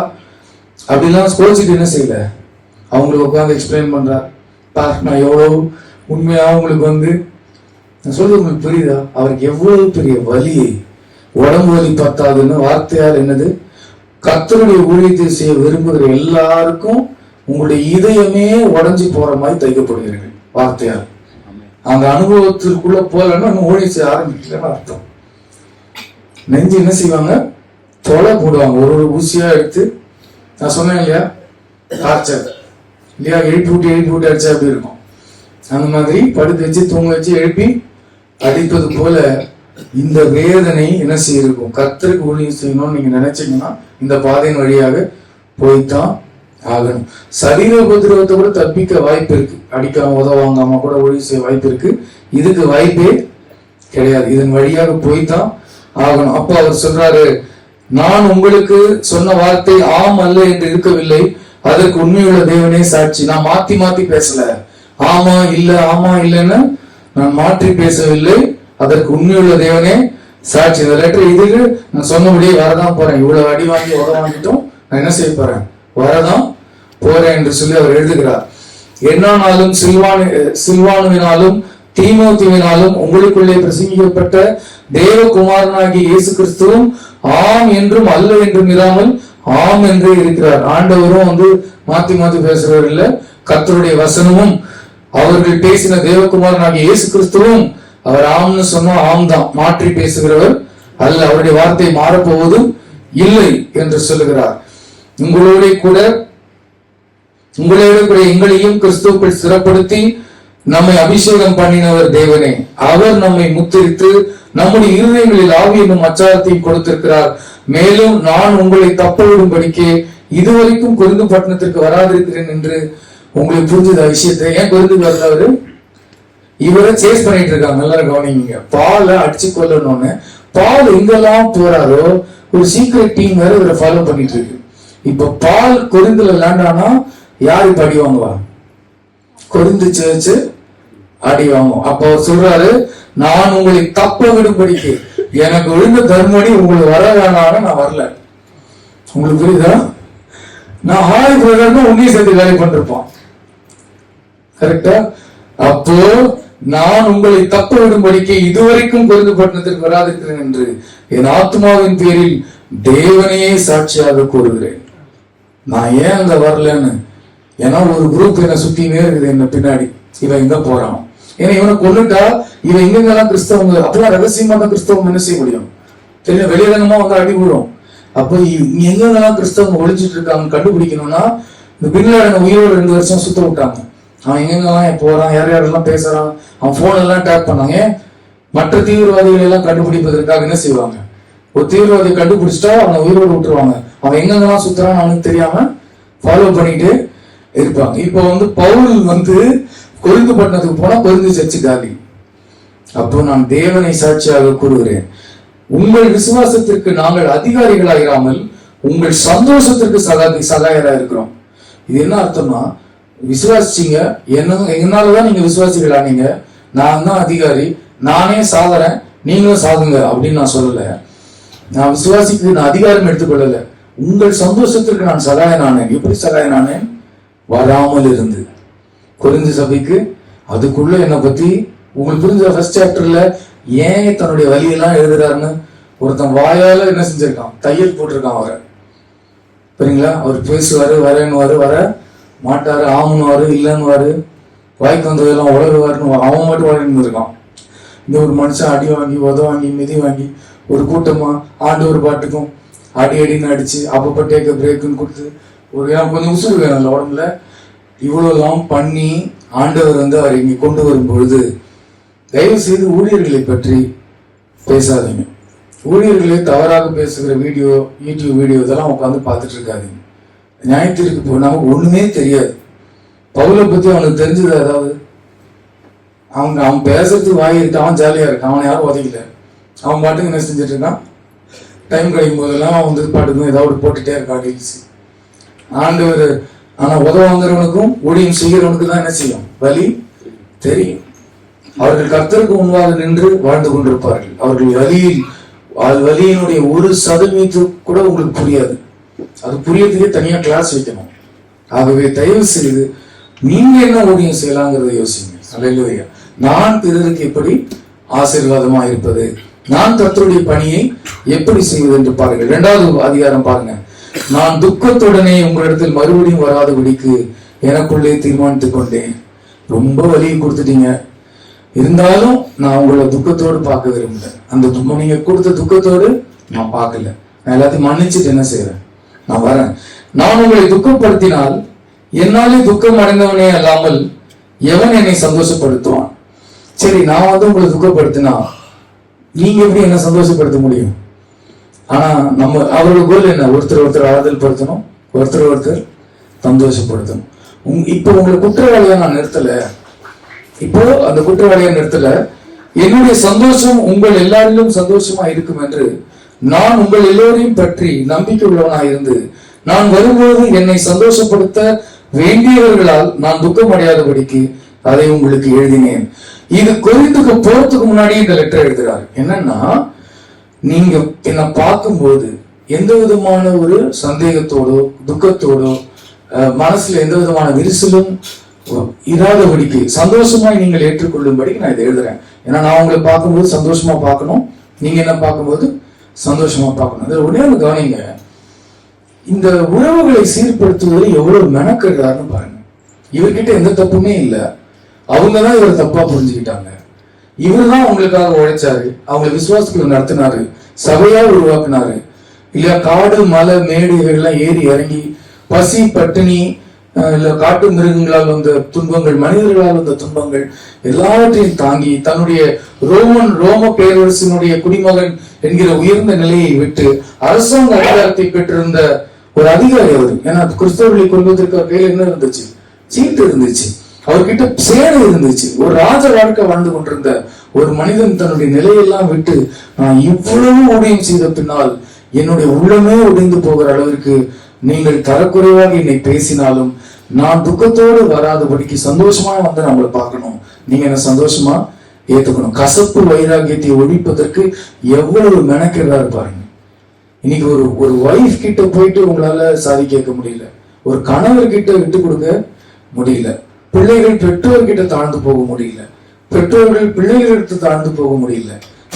அப்படிலாம் கோச்சிட்டு என்ன செய்யல, அவங்களுக்கு உட்காந்து எக்ஸ்பிளைன் பண்றார். நான் எவ்வளவு உண்மையா உங்களுக்கு வந்து நான் சொல்றது உங்களுக்கு புரியுதா? அவருக்கு எவ்வளவு பெரிய வலியை, உடம்பு வலி பத்தாதுன்னு வார்த்தையால் என்னது, கர்த்தருடைய ஊழியத்தை செய்ய விரும்புகிற எல்லாருக்கும் உங்களுடைய இதயமே உடஞ்சி போற மாதிரி தைக்கப்படுகிறீர்கள் வார்த்தையால். அந்த அனுபவத்திற்குள்ள போலன்னா ஊழியம் செய்ய ஆரம்பிக்கலன்னு அர்த்தம். நெஞ்சு என்ன செய்வாங்க, தொலை போடுவாங்க, ஒரு ஊசியா எடுத்து. நான் சொன்னேன் இல்லையா, டார்ச்சர் இல்லையா, எழுப்பி விட்டு அடிச்சா அப்படி இருக்கும். அந்த மாதிரி படுத்து வச்சு தூங்க வச்சு எழுப்பி அடிப்பது போல இந்த வேதனை என்ன செய்யிருக்கும். கர்த்தருக்கு ஊழியம் செய்யணும்னு நீங்க நினைச்சீங்கன்னா இந்த பாதையின் வழியாக போய்தான் ஆகணும். சரீர உபதிரவத்தை கூட தப்பிக்க வாய்ப்பு இருக்கு, அடிக்காம உதவாங்காம கூட ஊழியம் செய்ய வாய்ப்பு இருக்கு. இதுக்கு வாய்ப்பே கிடையாது, இதன் வழியாக போய்தான் ஆகணும். அப்ப அவர் சொல்றாரு, நான் உங்களுக்கு சொன்ன வார்த்தை ஆம் அல்ல என்று இருக்கவில்லை, அதற்கு உண்மையுள்ள தேவனே சாட்சி. நான் மாத்தி மாத்தி பேசல, ஆமா இல்லைன்னு நான் மாற்றி பேசவில்லை, அதற்கு உண்மையுள்ள தேவனே சாட்சி. இந்த லெட்டர் இதுக்கு நான் சொன்னபடியே வரதான் போறேன், இவ்வளவு அடி வாங்கி உத வாங்கிட்டும் நான் என்ன செய்ய போறேன், வரதான் போறேன் என்று சொல்லி அவர் எழுதுகிறார். என்னானாலும் சில்வானுவினாலும் தீமோத்தேயுவினாலும் உங்களுக்குள்ளே பிரசங்கிக்கப்பட்ட தேவகுமாரனாகிய இயேசு கிறிஸ்துவும் ஆம் என்றும் அல்ல என்றும் இராமல் ஆம் என்றே இருக்கிறார். ஆண்டவரும் வந்து மாத்தி மாத்தி பேசுறவர் இல்ல, கர்த்தருடைய வசனமும் அவர்கள் பேசின தேவகுமாரனாகிய இயேசு கிறிஸ்துவும் அவர் ஆம்னு சொன்னா ஆம் தான், மாற்றி பேசுகிறவர் அல்ல, அவருடைய வார்த்தை மாறப்போவதும் இல்லை என்று சொல்லுகிறார். உங்களோட கூட எங்களையும் கிறிஸ்துவுக்குள் சிறப்படுத்தி நம்மை அபிஷேகம் பண்ணினவர் தேவனே. அவர் நம்மை முத்திரித்து நம்முடைய இருதயங்களில் ஆவி என்னும் அச்சாரத்தையும் கொடுத்திருக்கிறார். மேலும் நான் உங்களை தப்ப விடும்படிக்கு இதுவரைக்கும் கொரிந்து பட்டணத்திற்கு வராதிருக்கிறேன் என்று உங்களுக்கு புரிஞ்சத விஷயத்தை. ஏன் கொரிந்து வரல, அவரு இவரை சேஸ் பண்ணிட்டு இருக்காங்க. நல்லா கவனிங்க, பாலை அடிச்சு கொல்லணும்னு பால் எங்கெல்லாம் போறாரோ ஒரு சீக்ரெட் டீம் வேற இவரை ஃபாலோ பண்ணிட்டு இருக்கு. இப்ப பால் கொரிந்துல லேண்ட் ஆனா யாரு இப்ப அடி வாங்குவா, கொரிந்து சேர்ச்சு அடி வாங்குவோம். அப்ப அவர் சொல்றாரு, நான் உங்களை தப்ப விடும்படிக்கு எனக்கு விழுந்த தர்மடி உங்களுக்கு வர வேணான்னு நான் வரல. உங்களுக்கு புரியுதா? நான் ஹாய் பிரதர்னு உன்னையும் சேர்த்து வேலை பண்ணிருப்பான், கரெக்டா? அப்போ நான் உங்களை தப்ப விடும்படிக்கு இதுவரைக்கும் கொரிந்து வராதிருக்கிறேன் என்று என் ஆத்மாவின் பேரில் தேவனையே சாட்சியாக கூறுகிறேன். நான் ஏன் அங்க வரலன்னு, ஏன்னா ஒரு குரூப் என்ன சுத்தினே இருக்குது என்ன பின்னாடி. இவன் எங்க போறான், ஏன்னா இவனை கொண்டுட்டா இவன் எங்கெங்கெல்லாம் கிறிஸ்தவங்க, அப்பெல்லாம் ரகசியமா தான் கிறிஸ்தவம் என்ன செய்ய முடியும் தெரியும், வெளியிடங்கமா வந்து அடி விடும். அப்போ எங்கெங்கெல்லாம் கிறிஸ்தவங்க ஒழிச்சிட்டு இருக்காங்க கண்டுபிடிக்கணும்னா, இந்த பின்லாடன் உயிரோடு 2 வருஷம் சுத்த விட்டாங்க. அவன் எங்கெங்கெல்லாம் போறான், யார் யாரெல்லாம் பேசுறான், அவன் போன் எல்லாம் டேப் பண்ணாங்க. மற்ற தீவிரவாதிகளை எல்லாம் கண்டுபிடிப்பதற்காக என்ன செய்வாங்க, ஒரு தீவிரவாதியை கண்டுபிடிச்சிட்டா அவனை உயிரோடு விட்டுருவாங்க. அவன் எங்கெங்கெல்லாம் சுத்துறான்னு அவனுக்கு தெரியாம ஃபாலோ பண்ணிட்டு இருப்பாங்க. இப்ப வந்து பவுல் வந்து கொரிந்து பட்டணத்துக்கு போனா கொரிந்து சர்ச்சு காலி. அப்போ நான் தேவனை சாட்சியாக கூறுகிறேன், உங்கள் விசுவாசத்திற்கு நாங்கள் அதிகாரிகளாயிராமல் உங்கள் சந்தோஷத்திற்கு சகாயராக இருக்கிறோம். இது என்ன அர்த்தம்னா, விசுவாசிச்சீங்க, என்னாலதான் நீங்க விசுவாசிகள் ஆனீங்க, நான் தான் அதிகாரி, நானே சாதறேன், நீங்களும் சாதுங்க அப்படின்னு நான் சொல்லல. நான் விசுவாசிக்கு நான் அதிகாரம் எடுத்துக்கொள்ளல, உங்கள் சந்தோஷத்திற்கு நான் சகாயனானேன். எப்படி சகாயனானேன், வராமல் இருந்து. கொரிந்து சபைக்கு அதுக்குள்ள என்னை பத்தி உங்களுக்கு புரிஞ்ச ஃபர்ஸ்ட் சாப்டர்ல ஏன் தன்னுடைய வழியெல்லாம் எழுதுறாருன்னு ஒருத்தன் வாயால என்ன செஞ்சிருக்கான், தையல் போட்டிருக்கான் அவரை. சரிங்களா, அவர் பேசுவாரு, வரேன்னு வர மாட்டாரு, ஆமுன்னுவாரு, இல்லைன்னு வாய்க்கு வந்ததெல்லாம் உளருவாருன்னு அவன் மட்டும் வளர்ந்து இருக்கான். இந்த ஒரு மனுஷன் அடி வாங்கி உத வாங்கி மிதி வாங்கி ஒரு கூட்டமா ஆண்டவர் பாட்டுக்கும் அடி அடின்னு அடிச்சு அப்பப்ப டேக்க பிரேக்குன்னு கொடுத்து ஒரு கொஞ்சம் உசுறு வேணும்ல உடம்புல, இவ்வளவுலாம் பண்ணி ஆண்டவர் வந்து அவர் இங்க கொண்டு வரும் பொழுது தயவு செய்து ஊழியர்களை பற்றி பேசாதீங்க. ஊழியர்களை தவறாக பேசுகிற வீடியோ, யூடியூப் வீடியோ இதெல்லாம் உட்காந்து பார்த்துட்டு இருக்காதீங்க. நியாயத்திற்கு நமக்கு ஒண்ணுமே தெரியாது. பவுலை பத்தி அவனுக்கு தெரிஞ்சது அதாவது அவன் பேசுறதுக்கு வாய் இருக்கு, அவன் ஜாலியா இருக்கான், அவன் யாரும் உதவில, அவன் பாட்டுக்கு என்ன செஞ்சுட்டு இருக்கான், டைம் கிடைக்கும் போதெல்லாம் அவன் வந்து பாட்டுக்கும் ஏதாவது போட்டுட்டே இருக்கான் ரீல்ஸ். ஆண்டவர் ஆனா உதவாங்கிறவனுக்கும் ஊழியம் செய்கிறவனுக்கு தான் என்ன செய்யும், வலி தெரியும். அவர்கள் கர்த்தருக்கு முன்பாக நின்று வாழ்ந்து கொண்டிருப்பார்கள். அவர்கள் வலியினுடைய 1% கூட உங்களுக்கு புரியாது. அது புரியறதுக்கே தனியா கிளாஸ் வைக்கணும். ஆகவே தயவு செய்து நீங்க என்ன ஊழியம் செய்யலாங்கிறத யோசிங்க. அல்லேலூயா. நான் பிறருக்கு எப்படி ஆசீர்வாதமா இருப்பது, நான் கர்த்தருடைய பணியை எப்படி செய்வது என்று பாருங்கள். 2வது அதிகாரம் பாருங்க. நான் துக்கத்துடனே உங்களிடத்தில் மறுபடியும் வராதபடிக்கு எனக்குள்ளே தீர்மானித்துக் கொண்டேன். ரொம்ப வலியை கொடுத்துட்டீங்க, இருந்தாலும் நான் உங்களை துக்கத்தோடு பார்க்க விரும்பல. அந்த நீங்க கொடுத்த துக்கத்தோடு நான் பார்க்கல. நான் எல்லாத்தையும் மன்னிச்சுட்டு என்ன செய்யறேன், நான் வரேன். நான் உங்களை துக்கப்படுத்தினால் என்னாலே துக்கம் அடைந்தவனே அல்லாமல் எவன் என்னை சந்தோஷப்படுத்துவான். சரி, நான் வந்து உங்களை துக்கப்படுத்தினா நீங்க எப்படி என்ன சந்தோஷப்படுத்த முடியும்? ஆனா அவரோட கோல் என்ன, ஒருத்தர் ஆறுதல் படுத்தணும், ஒருத்தர் சந்தோஷப்படுத்தணும். இப்போ உங்களை குற்றவாளியா நான் நிறுத்தல, இப்போ அந்த குற்றவாளியா நிறுத்தல, என்னுடைய சந்தோஷம் உங்கள் எல்லாரிலும் சந்தோஷமா இருக்கும் என்று நான் உங்கள் எல்லோரையும் பற்றி நம்பிக்கை உள்ளவனாக இருந்து நான் வரும்போது என்னை சந்தோஷப்படுத்த வேண்டியவர்களால் நான் துக்கம் அடையாதபடிக்கு அதை உங்களுக்கு எழுதினேன். இது கொரிந்துக்கு போறதுக்கு முன்னாடி இந்த லெட்டர் எழுதுறாரு. என்னன்னா, நீங்க என்னை பார்க்கும்போது எந்த விதமான ஒரு சந்தேகத்தோடோ துக்கத்தோடோ மனசுல எந்த விதமான விரிசலும் இராதபடிக்கு சந்தோஷமாய் நீங்கள் ஏற்றுக்கொள்ளும்படி நான் இதை எழுதுறேன். ஏன்னா நான் உங்களை பார்க்கும்போது சந்தோஷமா பார்க்கணும், நீங்க என்ன பார்க்கும்போது சந்தோஷமா பார்க்கணும். அதில் ஒரே ஒரு கவனிங்க, இந்த உறவுகளை சீர்படுத்துவதில் எவ்வளவு மெனக்கெடுறாருன்னு பாருங்க. இவர்கிட்ட எந்த தப்புமே இல்லை, அவங்கதான் இவரை தப்பா புரிஞ்சுக்கிட்டாங்க. இவருதான் அவங்களுக்காக உழைச்சாரு, அவங்க விசுவாசத்துக்கு நடத்தினாரு, சபையா உருவாக்குனாரு இல்லையா, காடு மலை மேடு இவைகள்லாம் ஏறி இறங்கி பசி பட்டினி இல்ல காட்டு மிருகங்களால் வந்த துன்பங்கள், மனிதர்களால் வந்த துன்பங்கள் எல்லாவற்றையும் தாங்கி தன்னுடைய ரோம பேரரசினுடைய குடிமகன் என்கிற உயர்ந்த நிலையை விட்டு அரசாங்க அதிகாரத்தை பெற்றிருந்த ஒரு அதிகாரி அவர். ஏன்னா கிறிஸ்தவர்களை கொள்வதற்கு கையில் என்ன இருந்துச்சு, சீட்டு இருந்துச்சு, அவர்கிட்ட சேனை இருந்துச்சு. ஒரு ராஜ வாழ்க்கை வாழ்ந்து கொண்டிருந்த ஒரு மனிதன் தன்னுடைய நிலையெல்லாம் விட்டு நான் இவ்வளவு ஊழியம் செய்த பின்னால் என்னுடைய உள்ளமே உடைந்து போகிற அளவிற்கு நீங்கள் தரக்குறைவாக என்னை பேசினாலும் நான் துக்கத்தோடு வராதபடிக்கு சந்தோஷமா வந்து நம்மளை பார்க்கணும், நீங்க என்ன சந்தோஷமா ஏத்துக்கணும். கசப்பு வைராகியத்தை ஒழிப்பதற்கு எவ்வளவு மெனக்கெடுறாரு பாருங்க. இன்னைக்கு ஒரு வைஃப் கிட்ட போயிட்டு உங்களால சாதி கேட்க முடியல, ஒரு கணவர் கிட்ட விட்டு கொடுக்க முடியல, பிள்ளைகள் பெற்றோர்கிட்ட தாழ்ந்து போக முடியல, பெற்றோர்கள் பிள்ளைகளிடத்து தாழ்ந்து போக முடியல,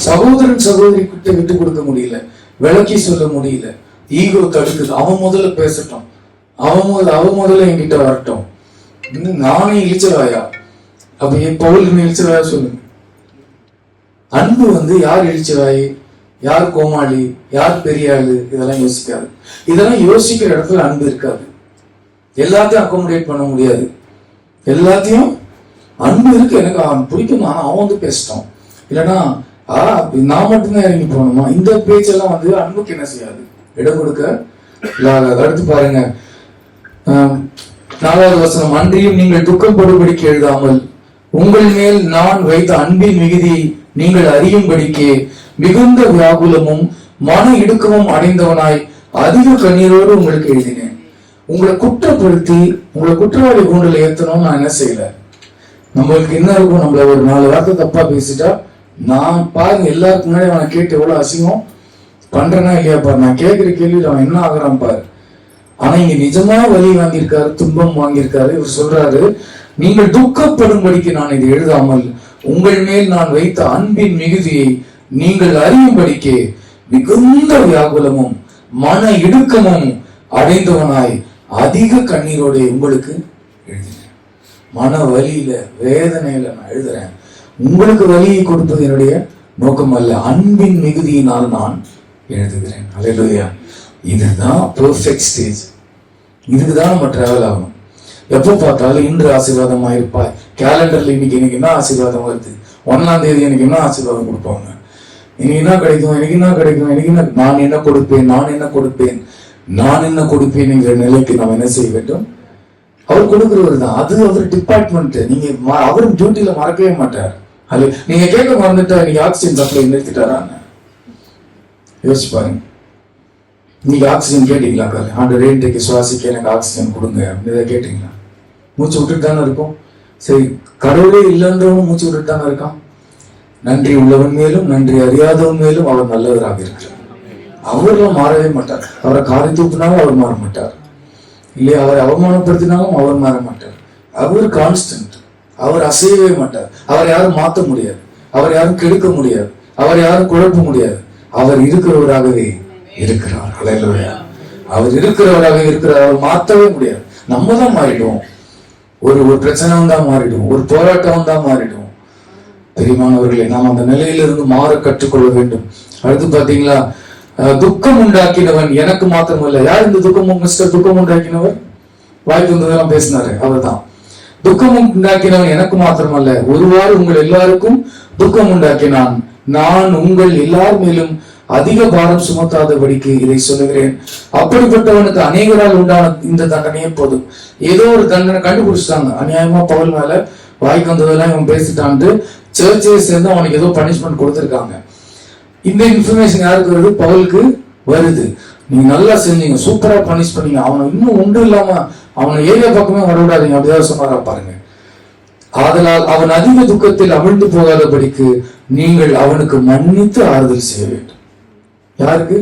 சகோதரன் சகோதரி கிட்ட விட்டு கொடுக்க முடியல, விளக்கி சொல்ல முடியல, ஈகோ தடுக்குது. அவன் முதல்ல பேசட்டும், அவன் முதல்ல என்கிட்ட வரட்டும். நானே இழிச்சவாயா? அப்ப என் பவுல் இழிச்சவாயா சொல்லுங்க. அன்பு யார் இழிச்சவாயி, யார் கோமாளி, யார் பெரிய ஆளு, இதெல்லாம் யோசிக்காது. இதெல்லாம் யோசிக்கிற இடத்துல அன்பு இருக்காது. எல்லாத்தையும் அக்கோமடேட் பண்ண முடியாது. எல்லாத்தையும் அன்பு இருக்கு, எனக்கு அவன் பிடிக்கும், ஆனா அவன் பேசிட்டோம், இல்லைன்னா நான் மட்டும்தான் இறங்கி போகணுமா, இந்த பேச்செல்லாம் அன்புக்கு என்ன செய்யாது, இடம் கொடுக்க இல்லாத. அடுத்து பாருங்க 4வது வசனம், அன்றியும் நீங்கள் துக்கப்படும்படிக்கு எழுதாமல் உங்கள் மேல் நான் வைத்த அன்பின் மிகுதியை நீங்கள் அறியும்படிக்கே மிகுந்த வியாகுலமும் மன இடுக்கமும் அடைந்தவனாய் அதிக கண்ணீரோடு உங்களுக்கு எழுதினேன். உங்களை குற்றப்படுத்தி உங்களை குற்றவாளி கூண்டில் ஏத்தணும்னு நான் என்ன செய்யல. நம்மளுக்கு என்ன இருக்கும், நம்மள ஒரு 4 வார்த்தை தப்பா பேசிட்டா, நான் பாருங்க எல்லாருக்கும் முன்னாடி அவனை கேட்டு எவ்வளவு அசிங்கம் பண்றேன்னா இல்லையா பாரு, நான் கேட்கிற கேள்வியில் அவன் என்ன ஆகுறான் பாரு. ஆனா இங்க நிஜமா வலி வாங்கியிருக்காரு, துன்பம் வாங்கியிருக்காரு. இவர் சொல்றாரு, நீங்கள் துக்கப்படும்படிக்கு நான் இதை எழுதாமல் உங்கள் மேல் நான் வைத்த அன்பின் மிகுதியை நீங்கள் அறியும்படிக்கே மிகுந்த வியாகுலமும் மன இடுக்கமும் அடைந்தவனாய் அதிக கண்ணீரோட உங்களுக்கு எழுதினேன். மன வலியில வேதனையில நான் எழுதுறேன். உங்களுக்கு வலியை கொடுப்பது என்னுடைய நோக்கம் அல்ல, அன்பின் மிகுதியினால் நான் எழுதுகிறேன். அல்லேலூயா. இதுதான் பெர்ஃபெக்ட் ஸ்டேஜ். இதுக்குதான் நம்ம டிராவல் ஆகணும். எப்போ பார்த்தாலும் இன்று ஆசீர்வாதமா இருப்பாய், கேலண்டர்ல இன்னைக்கு என்ன ஆசீர்வாதம் வருது, 1ஆம் தேதி எனக்கு என்ன ஆசீர்வாதம் கொடுப்பாங்க, எனக்கு என்ன கிடைக்கும், எனக்கு என்ன கிடைக்கும், எனக்கு என்ன, நான் என்ன கொடுப்பேன், நான் என்ன கொடுப்பேன், நான் என்ன கொடுப்பேன் என்கிற நிலைக்கு நாம் என்ன செய்ய வேண்டும். அவர் கொடுக்கிறவர் தான், அது அவர் டிபார்ட்மெண்ட். நீங்க அவர் டியூட்டியில மறக்கவே மாட்டார். அது நீங்க கேட்க மறந்துட்டா இன்னைக்கு ஆக்சிஜன் சப்ளை நிறுத்திட்டாரான்னு யோசிச்சு பாருங்க. இன்னைக்கு ஆக்சிஜன் கேட்டீங்களா? ஆண்டவரே இன்றைக்கு சுவாசிக்க எனக்கு ஆக்சிஜன் கொடுங்க அப்படின்னு கேட்டீங்களா? மூச்சு விட்டுட்டு தானே இருக்கும். சரி, கடவுளே இல்லைன்றவனும் மூச்சு விட்டுட்டு தானே இருக்கான். நன்றி உள்ளவன் மேலும் நன்றி அறியாதவன் மேலும் அவர் நல்லவராக இருக்கிறார். அவரெல்லாம் மாறவே மாட்டார். அவரை காரி தூக்கினாலும் அவர் மாற மாட்டார், இல்லையா? அவரை அவமானப்படுத்தினாலும் அவர் மாற மாட்டார். அவர் கான்ஸ்டன்ட், அவர் அசையவே மாட்டார். அவரை யாரும் மாற்ற முடியாது, அவர் யாரும் கெடுக்க முடியாது, அவர் யாரும் குழப்ப முடியாது. அவர் இருக்கிறவராகவே இருக்கிறார். அல்லேலூயா. அவர் இருக்கிறவராக இருக்கிறார், அவர் மாற்றவே முடியாது. நம்ம தான் மாறிடுவோம். ஒரு பிரச்சனை தான் மாறிடுவோம், ஒரு போராட்டம் தான் மாறிடுவோம். பெரியமானவர்களே, நாம் அந்த நிலையிலிருந்து மாற கற்றுக்கொள்ள வேண்டும். அடுத்து பாத்தீங்களா, துக்கம் உண்டாக்கினவன் எனக்கு மாத்திரமல்ல. யார் இந்த துக்கம் உண்டாக்கினவர்? வாய்ப்பு வந்ததெல்லாம் பேசினாரு, அவர் தான். துக்கம் உண்டாக்கினவன் எனக்கு மாத்திரமல்ல, ஒருவாறு உங்கள் எல்லாருக்கும் துக்கம் உண்டாக்கினான். நான் உங்கள் எல்லார் மேலும் அதிக பாரம் சுமத்தாதபடிக்கு இதை சொல்லுகிறேன். அப்படிப்பட்டவனுக்கு அநேகரால் உண்டான இந்த தண்டனையே போதும். ஏதோ ஒரு தண்டனை கண்டுபிடிச்சிட்டாங்க, அநியாயமா பவுல் மேல வாய்க்கு வந்ததெல்லாம் இவன் பேசிட்டான்ட்டு சர்ச்சை சேர்ந்து அவனுக்கு ஏதோ பனிஷ்மெண்ட் கொடுத்திருக்காங்க. இந்த இன்ஃபர்மேஷன் யாருக்கு வருது? பவுலுக்கு வருது. நீங்க நல்லா செஞ்சீங்க, சூப்பரா பனிஷ் பண்ணீங்க, அவனை இன்னும் ஒன்று இல்லாம அவனை ஏரியா பக்கமே வரவிடாதீங்க அப்படிதான் சொன்னாரா பாருங்க. ஆதலால் அவன் அதிக துக்கத்தில் அமிழ்ந்து போகாதபடிக்கு நீங்கள் அவனுக்கு மன்னித்து ஆறுதல் செய்ய வேண்டும். யாருக்கு?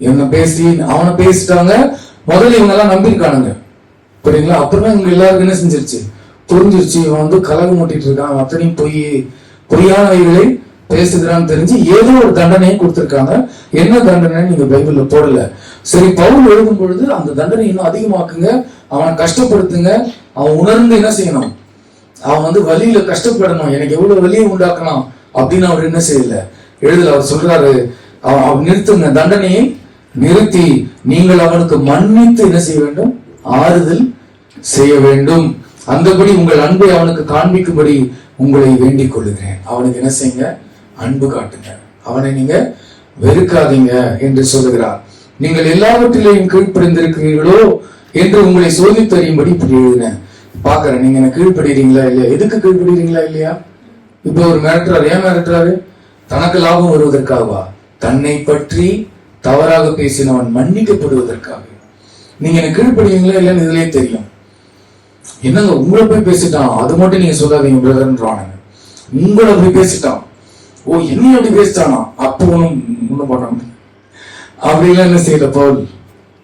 என்ன பேசி அவனை பேசிட்டாங்க. முதல்ல இவங்க எல்லாம் நம்பிருக்கானுங்க, புரியுங்களா? அப்புறம் இவங்க எல்லாருக்கும் என்ன செஞ்சிருச்சு, புரிஞ்சிருச்சு. இவன் கலகம் மூட்டிட்டு இருக்கான், அத்தனையும் பொய்யானவைகளை பேசுகிறான்னு தெரிஞ்சு ஏதோ ஒரு தண்டனையை கொடுத்திருக்காங்க. என்ன தண்டனை நீங்க பைபிள்ல போடல. சரி, பவுல் எழுதும் பொழுது அந்த தண்டனை இன்னும் அதிகமாக்குங்க, அவனை கஷ்டப்படுத்துங்க. அவன் உணர்ந்து என்ன செய்யணும், அவன் வலியில கஷ்டப்படணும், எனக்கு எவ்வளவு வலியை உண்டாக்கணும் அப்படின்னு அவர் என்ன செய்யல, எழுதல. அவர் சொல்றாரு, அவன் நிறுத்துங்க, தண்டனையை நிறுத்தி நீங்கள் அவனுக்கு மன்னித்து என்ன செய்ய வேண்டும், ஆறுதல் செய்ய வேண்டும். அந்தபடி உங்கள் அன்பை அவனுக்கு காண்பிக்கும்படி உங்களை வேண்டிக் கொள்ளுகிறேன். அவனுக்கு என்ன செய்யுங்க, அன்பு காட்டுங்க, அவனை நீங்க வெறுக்காதீங்க என்று சொல்லுகிறார். நீங்கள் எல்லாவற்றிலையும் கீழ்ப்படிந்திருக்கிறீர்களோ என்று உங்களை சோதித்தறியும்படி இப்படி எழுதினேன். பாக்குறேன், நீங்க என்ன கீழ்ப்படுறீங்களா இல்லையா? எதுக்கு கீழ்ப்படுறீங்களா இல்லையா? இப்ப ஒரு மிரட்டுறாரு. ஏன் மிரட்டுறாரு? தனக்கு லாபம் வருவதற்காகவா? தன்னை பற்றி தவறாக பேசினவன் மன்னிக்கப்படுவதற்காக. நீங்க என்ன கீழ்ப்படுவீங்களா இல்லைன்னு இதுலயே தெரியும். என்னங்க உங்களை போய் பேசிட்டான், அது மட்டும் நீங்க சொல்லாதீங்க பிரதர்ன்றானுங்க. உங்களை போய் பேசிட்டான், ஓ என்னையும் அப்படி பேசிட்டானா, அப்போ ஒண்ணும் பண்ண அப்படிலாம் என்ன செய்யல பவுல்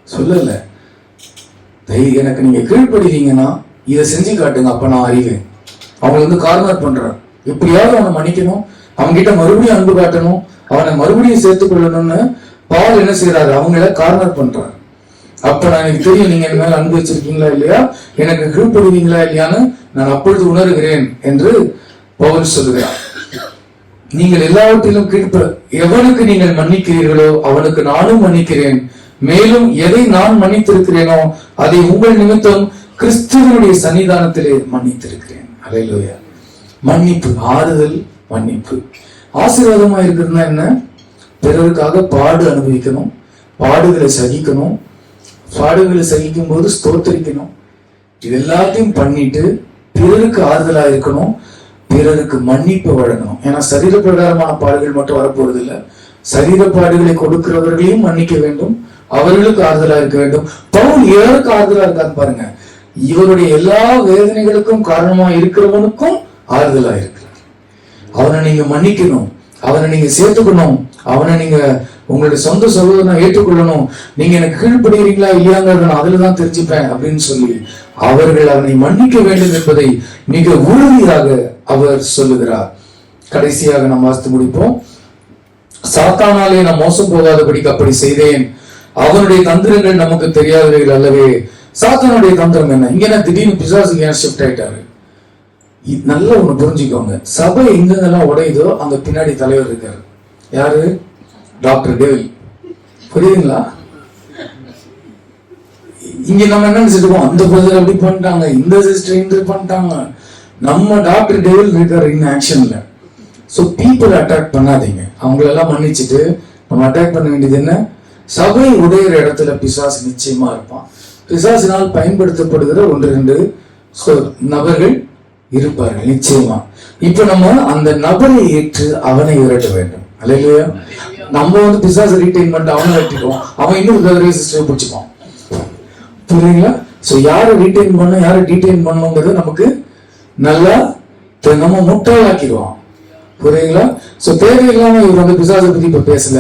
சொல்லல. எனக்கு நீங்க கீழ்ப்படுவீங்கன்னா இதை செஞ்சு காட்டுங்க, அப்ப நான் அறிவேன். அவங்க வந்து கார்னர் பண்றாரு. எப்படியாவது அவனை மன்னிக்கணும், அவன்கிட்ட மறுபடியும் அன்பு காட்டணும், அவனை மறுபடியும் சேர்த்துக் கொள்ளணும்னு பவுல் என்ன செய்யறாரு, அவங்கள கார்னர் பண்றாரு. அப்ப நான் எனக்கு தெரியும் நீங்க என் மேல அன்பு வச்சிருக்கீங்களா இல்லையா, எனக்கு கீழ்ப்படுவீங்களா இல்லையான்னு நான் அப்பொழுது உணர்கிறேன் என்று பவுல் சொல்லுகிறார். நீங்கள் எல்லாவற்றிலும் எவனுக்கு நீங்கள் மன்னிக்கிறீர்களோ அவனுக்கு நானும் மன்னிக்கிறேன், மேலும் எதை நான் மன்னித்திருக்கிறேனோ அதை உங்கள் நிமித்தம் கிறிஸ்துவனுடைய சன்னிதானத்திலே மன்னித்திருக்கிறேன். அல்லேலூயா. மன்னிப்பு, ஆறுதல், மன்னிப்பு. ஆசீர்வாதமா இருக்கிறதுனா என்ன? பிறருக்காக பாடு அனுபவிக்கணும், பாடுகளை சகிக்கணும், பாடுகளை சகிக்கும் போது ஸ்தோத்திரிக்கணும். இது எல்லாத்தையும் பண்ணிட்டு பிறருக்கு ஆறுதலா இருக்கணும், பிறருக்கு மன்னிப்பு வழங்கணும். ஏன்னா சரீர பிரகாரமான பாடுகள் மட்டும் வரப்போறது இல்லை, சரீர பாடுகளை கொடுக்கிறவர்களையும் மன்னிக்க வேண்டும், அவர்களுக்கு ஆறுதலா இருக்க வேண்டும். பவுல் யாருக்கு ஆறுதலா இருக்கான்னு பாருங்க, இவருடைய எல்லா வேதனைகளுக்கும் காரணமா இருக்கிறவனுக்கும் ஆறுதலா இருக்கிறார். அவனை நீங்க மன்னிக்கணும், அவனை நீங்க சேர்த்துக்கணும், அவனை நீங்க உங்களுடைய சொந்த சகோதரனை ஏற்றுக்கொள்ளணும். நீங்க எனக்கு கீழ்ப்படுகிறீங்களா இல்லையாங்கிறத நான் அதுலதான் தெரிஞ்சுப்பேன் அப்படின்னு சொல்லி அவர்கள் அவனை மன்னிக்க வேண்டும் என்பதை மிக உறுதியாக அவர் சொல்லுகிறார். கடைசியாக நாம் வாசித்து முடிப்போம். சாத்தானாலே நான் மோசம் போகாதபடிக்கு அப்படி செய்தேன், அவனுடைய தந்திரங்கள் நமக்கு தெரியாதவைகள் அல்லவே. சாத்தானுடைய தந்திரம் என்ன? இங்க என்ன திடீர்னு பிசாசுக்கு ஏன் ஷிஃப்ட் ஆயிட்டாரு? நல்லா ஒண்ணு புரிஞ்சுக்கோங்க, சபை எங்கெங்கெல்லாம் உடையுதோ அங்க பின்னாடி தலைவர் இருக்காரு. யாரு? Doctor devil. புரியுதுங்களா? இங்க நம்ம என்ன நினைச்சிருக்கோம், அந்த பிரதர் அப்படி பண்ணிட்டாங்க, இந்த சிஸ்டர் இந்த பண்ணிட்டாங்க. நம்ம டாக்டர் டெவில் இருக்காரு இன்னும் ஆக்ஷன்ல. சோ பீப்புள் அட்டாக் பண்ணாதீங்க, அவங்களெல்லாம் மன்னிச்சுட்டு நம்ம அட்டாக் பண்ண வேண்டியது என்ன? சபை உடையிற இடத்துல பிசாசு நிச்சயமா இருப்பான். பிசாசினால் பயன்படுத்தப்படுகிற 1-2 நபர்கள் இருப்பார்கள் நிச்சயமா. இப்ப நம்ம அந்த நபரை ஏற்று அவனை விரட்ட வேண்டும். அல்லேலூயா. நம்ம வந்து பிசாசு ரீடைன் பண்ணிட்டு அவனை வெட்டிடுவோம், அவன் இன்னும் வேற சிஸ்டர் பிடிச்சுப்பான். புரியுங்களா? சோ யாரை ரீடைன் பண்ணணும், யாரை டீடைன் பண்ணணுங்கிறது நமக்கு நல்லா நம்ம முட்டாளாக்கிடுவான். புரியுங்களா? சோ தேவையில்லாம இவர் வந்து பிசாசை பத்தி இப்ப பேசல.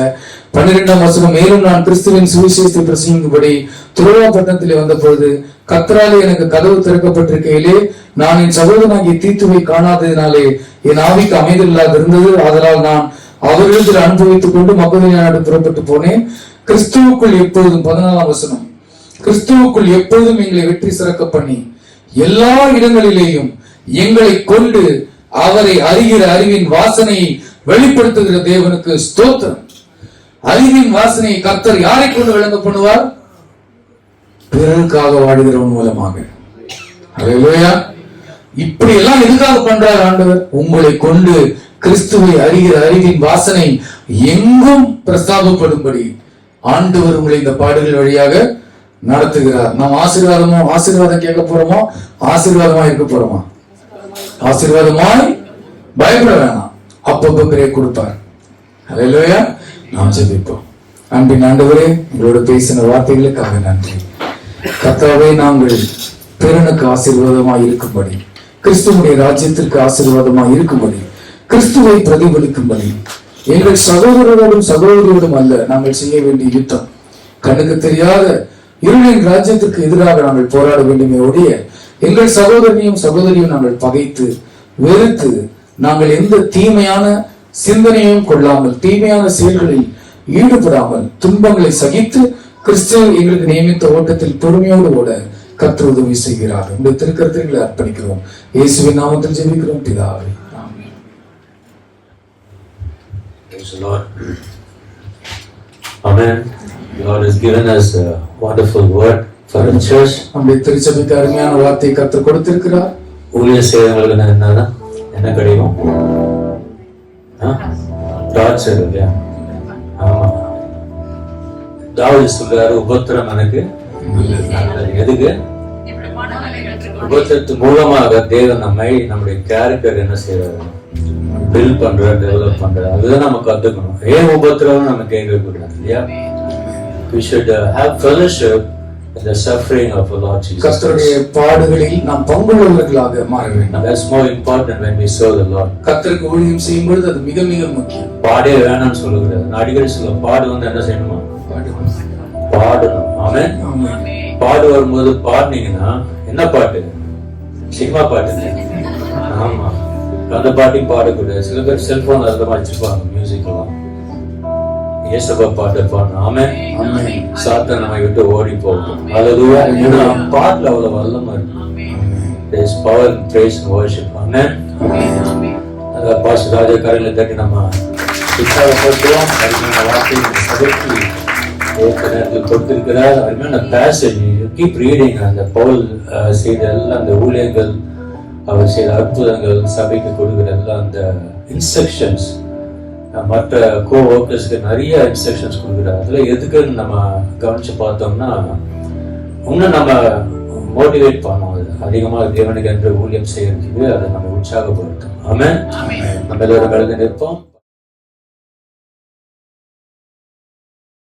12ஆம் வசனம், மேலும் நான் கிறிஸ்துவின் சுவிசேஷத்தை பிரசங்கிக்கும்படி துரோவா பட்டணத்திலே வந்த பொழுது கர்த்தராலே எனக்கு கதவு திறக்கப்பட்டிருக்கையிலே நான் என் சகோதரனாகிய தீத்துவை காணாததினாலே என் ஆவிக்கு அமைதல் இல்லாது இருந்தது. ஆதலால் நான் அவர்களிடத்தில் அனுபவித்துக் கொண்டு மக்களின் நாடு புறப்பட்டு போனேன். கிறிஸ்துவுக்குள் எப்பொழுதும் 14ஆம் வசனம், கிறிஸ்துவுக்குள் எப்பொழுதும் எங்களை வெற்றி சிறக்க பண்ணி எல்லா இடங்களிலேயும் எங்களை கொண்டு அவரை அறிகிற அறிவின் வாசனையை வெளிப்படுத்துகிற தேவனுக்கு ஸ்தோத்திரம். அறிவின் வாசனையை கர்த்தர் யாரை கொண்டு விளங்க பண்ணுவார்? பிறருக்காக வாடுகிறவன் மூலமாக. அல்லேலூயா. இப்படி எல்லாம் எதுக்காக பண்றார் ஆண்டவர்? உங்களை கொண்டு கிறிஸ்துவை அறிகிற அறிவின் வாசனை எங்கும் பிரஸ்தாபப்படும்படி ஆண்டவர் உங்களை இந்த பாடுகள் வழியாக நடத்துகிறார். நாம் ஆசீர்வாதம் கேட்க போறோமோ, ஆசீர்வாதமா இருக்க போறோமா? ஆசீர்வாதமாய் பயப்பட வேணாம், அப்பப்போ பிரேக் கொடுப்பார். அல்லேலூயா. நாம் ஜெபிப்போம். அன்பின் ஆண்டவரே, உங்களோட பேசின வார்த்தைகளுக்காக நன்றி. கர்த்தாவே, நாங்கள் பிறனுக்கு ஆசீர்வாதமாய் இருக்கும்படி, கிறிஸ்துவுடைய ராஜ்யத்திற்கு ஆசீர்வாதமாய் இருக்கும்படி, கிறிஸ்துவை பிரதிபலிக்கும்படி எங்கள் சகோதரரோடும் சகோதரியோடும் அல்ல நாங்கள் செய்ய வேண்டிய யுத்தம், கண்ணுக்கு தெரியாத இருளின் ராஜ்யத்திற்கு எதிராக நாங்கள் போராட வேண்டுமே ஒழிய எங்கள் சகோதரனையும் சகோதரியும் நாங்கள் பகைத்து வெறுத்து நாங்கள் எந்த தீமையான சிந்தனையும் கொள்ளாமல், தீமையான செயல்களில் ஈடுபடாமல், துன்பங்களை சகித்து கிறிஸ்து எங்களுக்கு நியமித்த ஓட்டத்தில் பொறுமையோடு ஓட கர்த்தர் உதவி செய்கிறார். இந்த திருக்கரத்தில் அர்ப்பணிக்கிறோம். இயேசுவின் நாமத்தில் ஜெபிக்கிறோம் பிதாவே. ஆமென்.
Praise the Lord. Amen. God has given us a wonderful word for the church.
நம்முடைய திருச்சபைக்கு அருமையான வார்த்தை கர்த்தர் கொடுத்திருக்கிறார்.
ஊழியர் செய்யறவங்களுக்கு என்ன கிடைக்கும்? டார்ச்சர் இல்லையா? ஆமா. தாவீது சொல்றாரு, உபத்திரம் எனக்கு எதுக்கு? உபத்திரத்து மூலமாக தேவன் நம்முடைய கேரக்டர் என்ன செய்யறாரு? பில்ட் பண்ற, டெவலப் பண்ற. அதுதான் நம்ம கத்துக்கணும். ஏன் உபத்திரம் நம்ம கேட்க கூடாது இல்லையா? We should have fellowship in the suffering of the Lord Jesus.
கர்த்தருடைய பாடுகளில் நாம் பங்குள்ளவர்களாக மாற வேண்டும்.
That's more important when we serve the Lord.
கர்த்தருக்கு ஊழியம் செய்யும் பொழுது அது மிக மிக முக்கியம்.
பாடே வேணாம்னு சொல்லக்கூடாது. நான் அடிக்கடி சொல்ல, பாடு வந்து என்ன செய்யணுமா? பாடணும். ஆமென். பாடு வரும்போது பாடுனீங்கன்னா என்ன பாட்டு? சினிமா பாட்டு. ஆமா, அந்த பாட்டையும் பாடக்கூடாது. சில பேர் செல்போன் அதில் வச்சிருப்பாங்க மியூசிக் எல்லாம். இயேசுவா பாட்டு பாடணும். ஆமென். சாத்தான் நம்மை விட்டு ஓடி போகும். அல்லேலூயா. ஏன்னா பாட்டுல அவ்வளவு வல்லமை இருக்கு. There is power in praise and worship. Amen. Pastor Raja கரையில தட்டி நம்ம உற்சாகப்படுத்துவோம். அருமையான வார்த்தை சபைக்கு ஏற்ற நேரத்தில் கொடுத்திருக்கிறார். அருமையான பேசேஜ். Keep reading. அந்த பவுல் செய்த எல்லாம் அந்த ஊழியர்கள், அவர் செய்த அற்புதங்கள், சபைக்கு கொடுக்கிற எல்லாம் அந்த இன்ஸ்ட்ரக்ஷன்ஸ், மற்ற கோ ஒர்க்கர்ஸ்க்கு நிறைய இன்ஸ்ட்ரக்ஷன்ஸ் கொடுக்குறாரு. அதுல எதுக்குன்னு நம்ம கவனிச்சு பார்த்தோம்னா இன்னும் நம்ம மோட்டிவேட் பண்ணோம். அது அதிகமாக தேவனுக்கு என்று ஊழியம் செய்யறதுக்கு அதை நம்ம உற்சாகப்படுத்தும். ஆமென். நம்ம எல்லாரும் கலந்து நிற்போம்.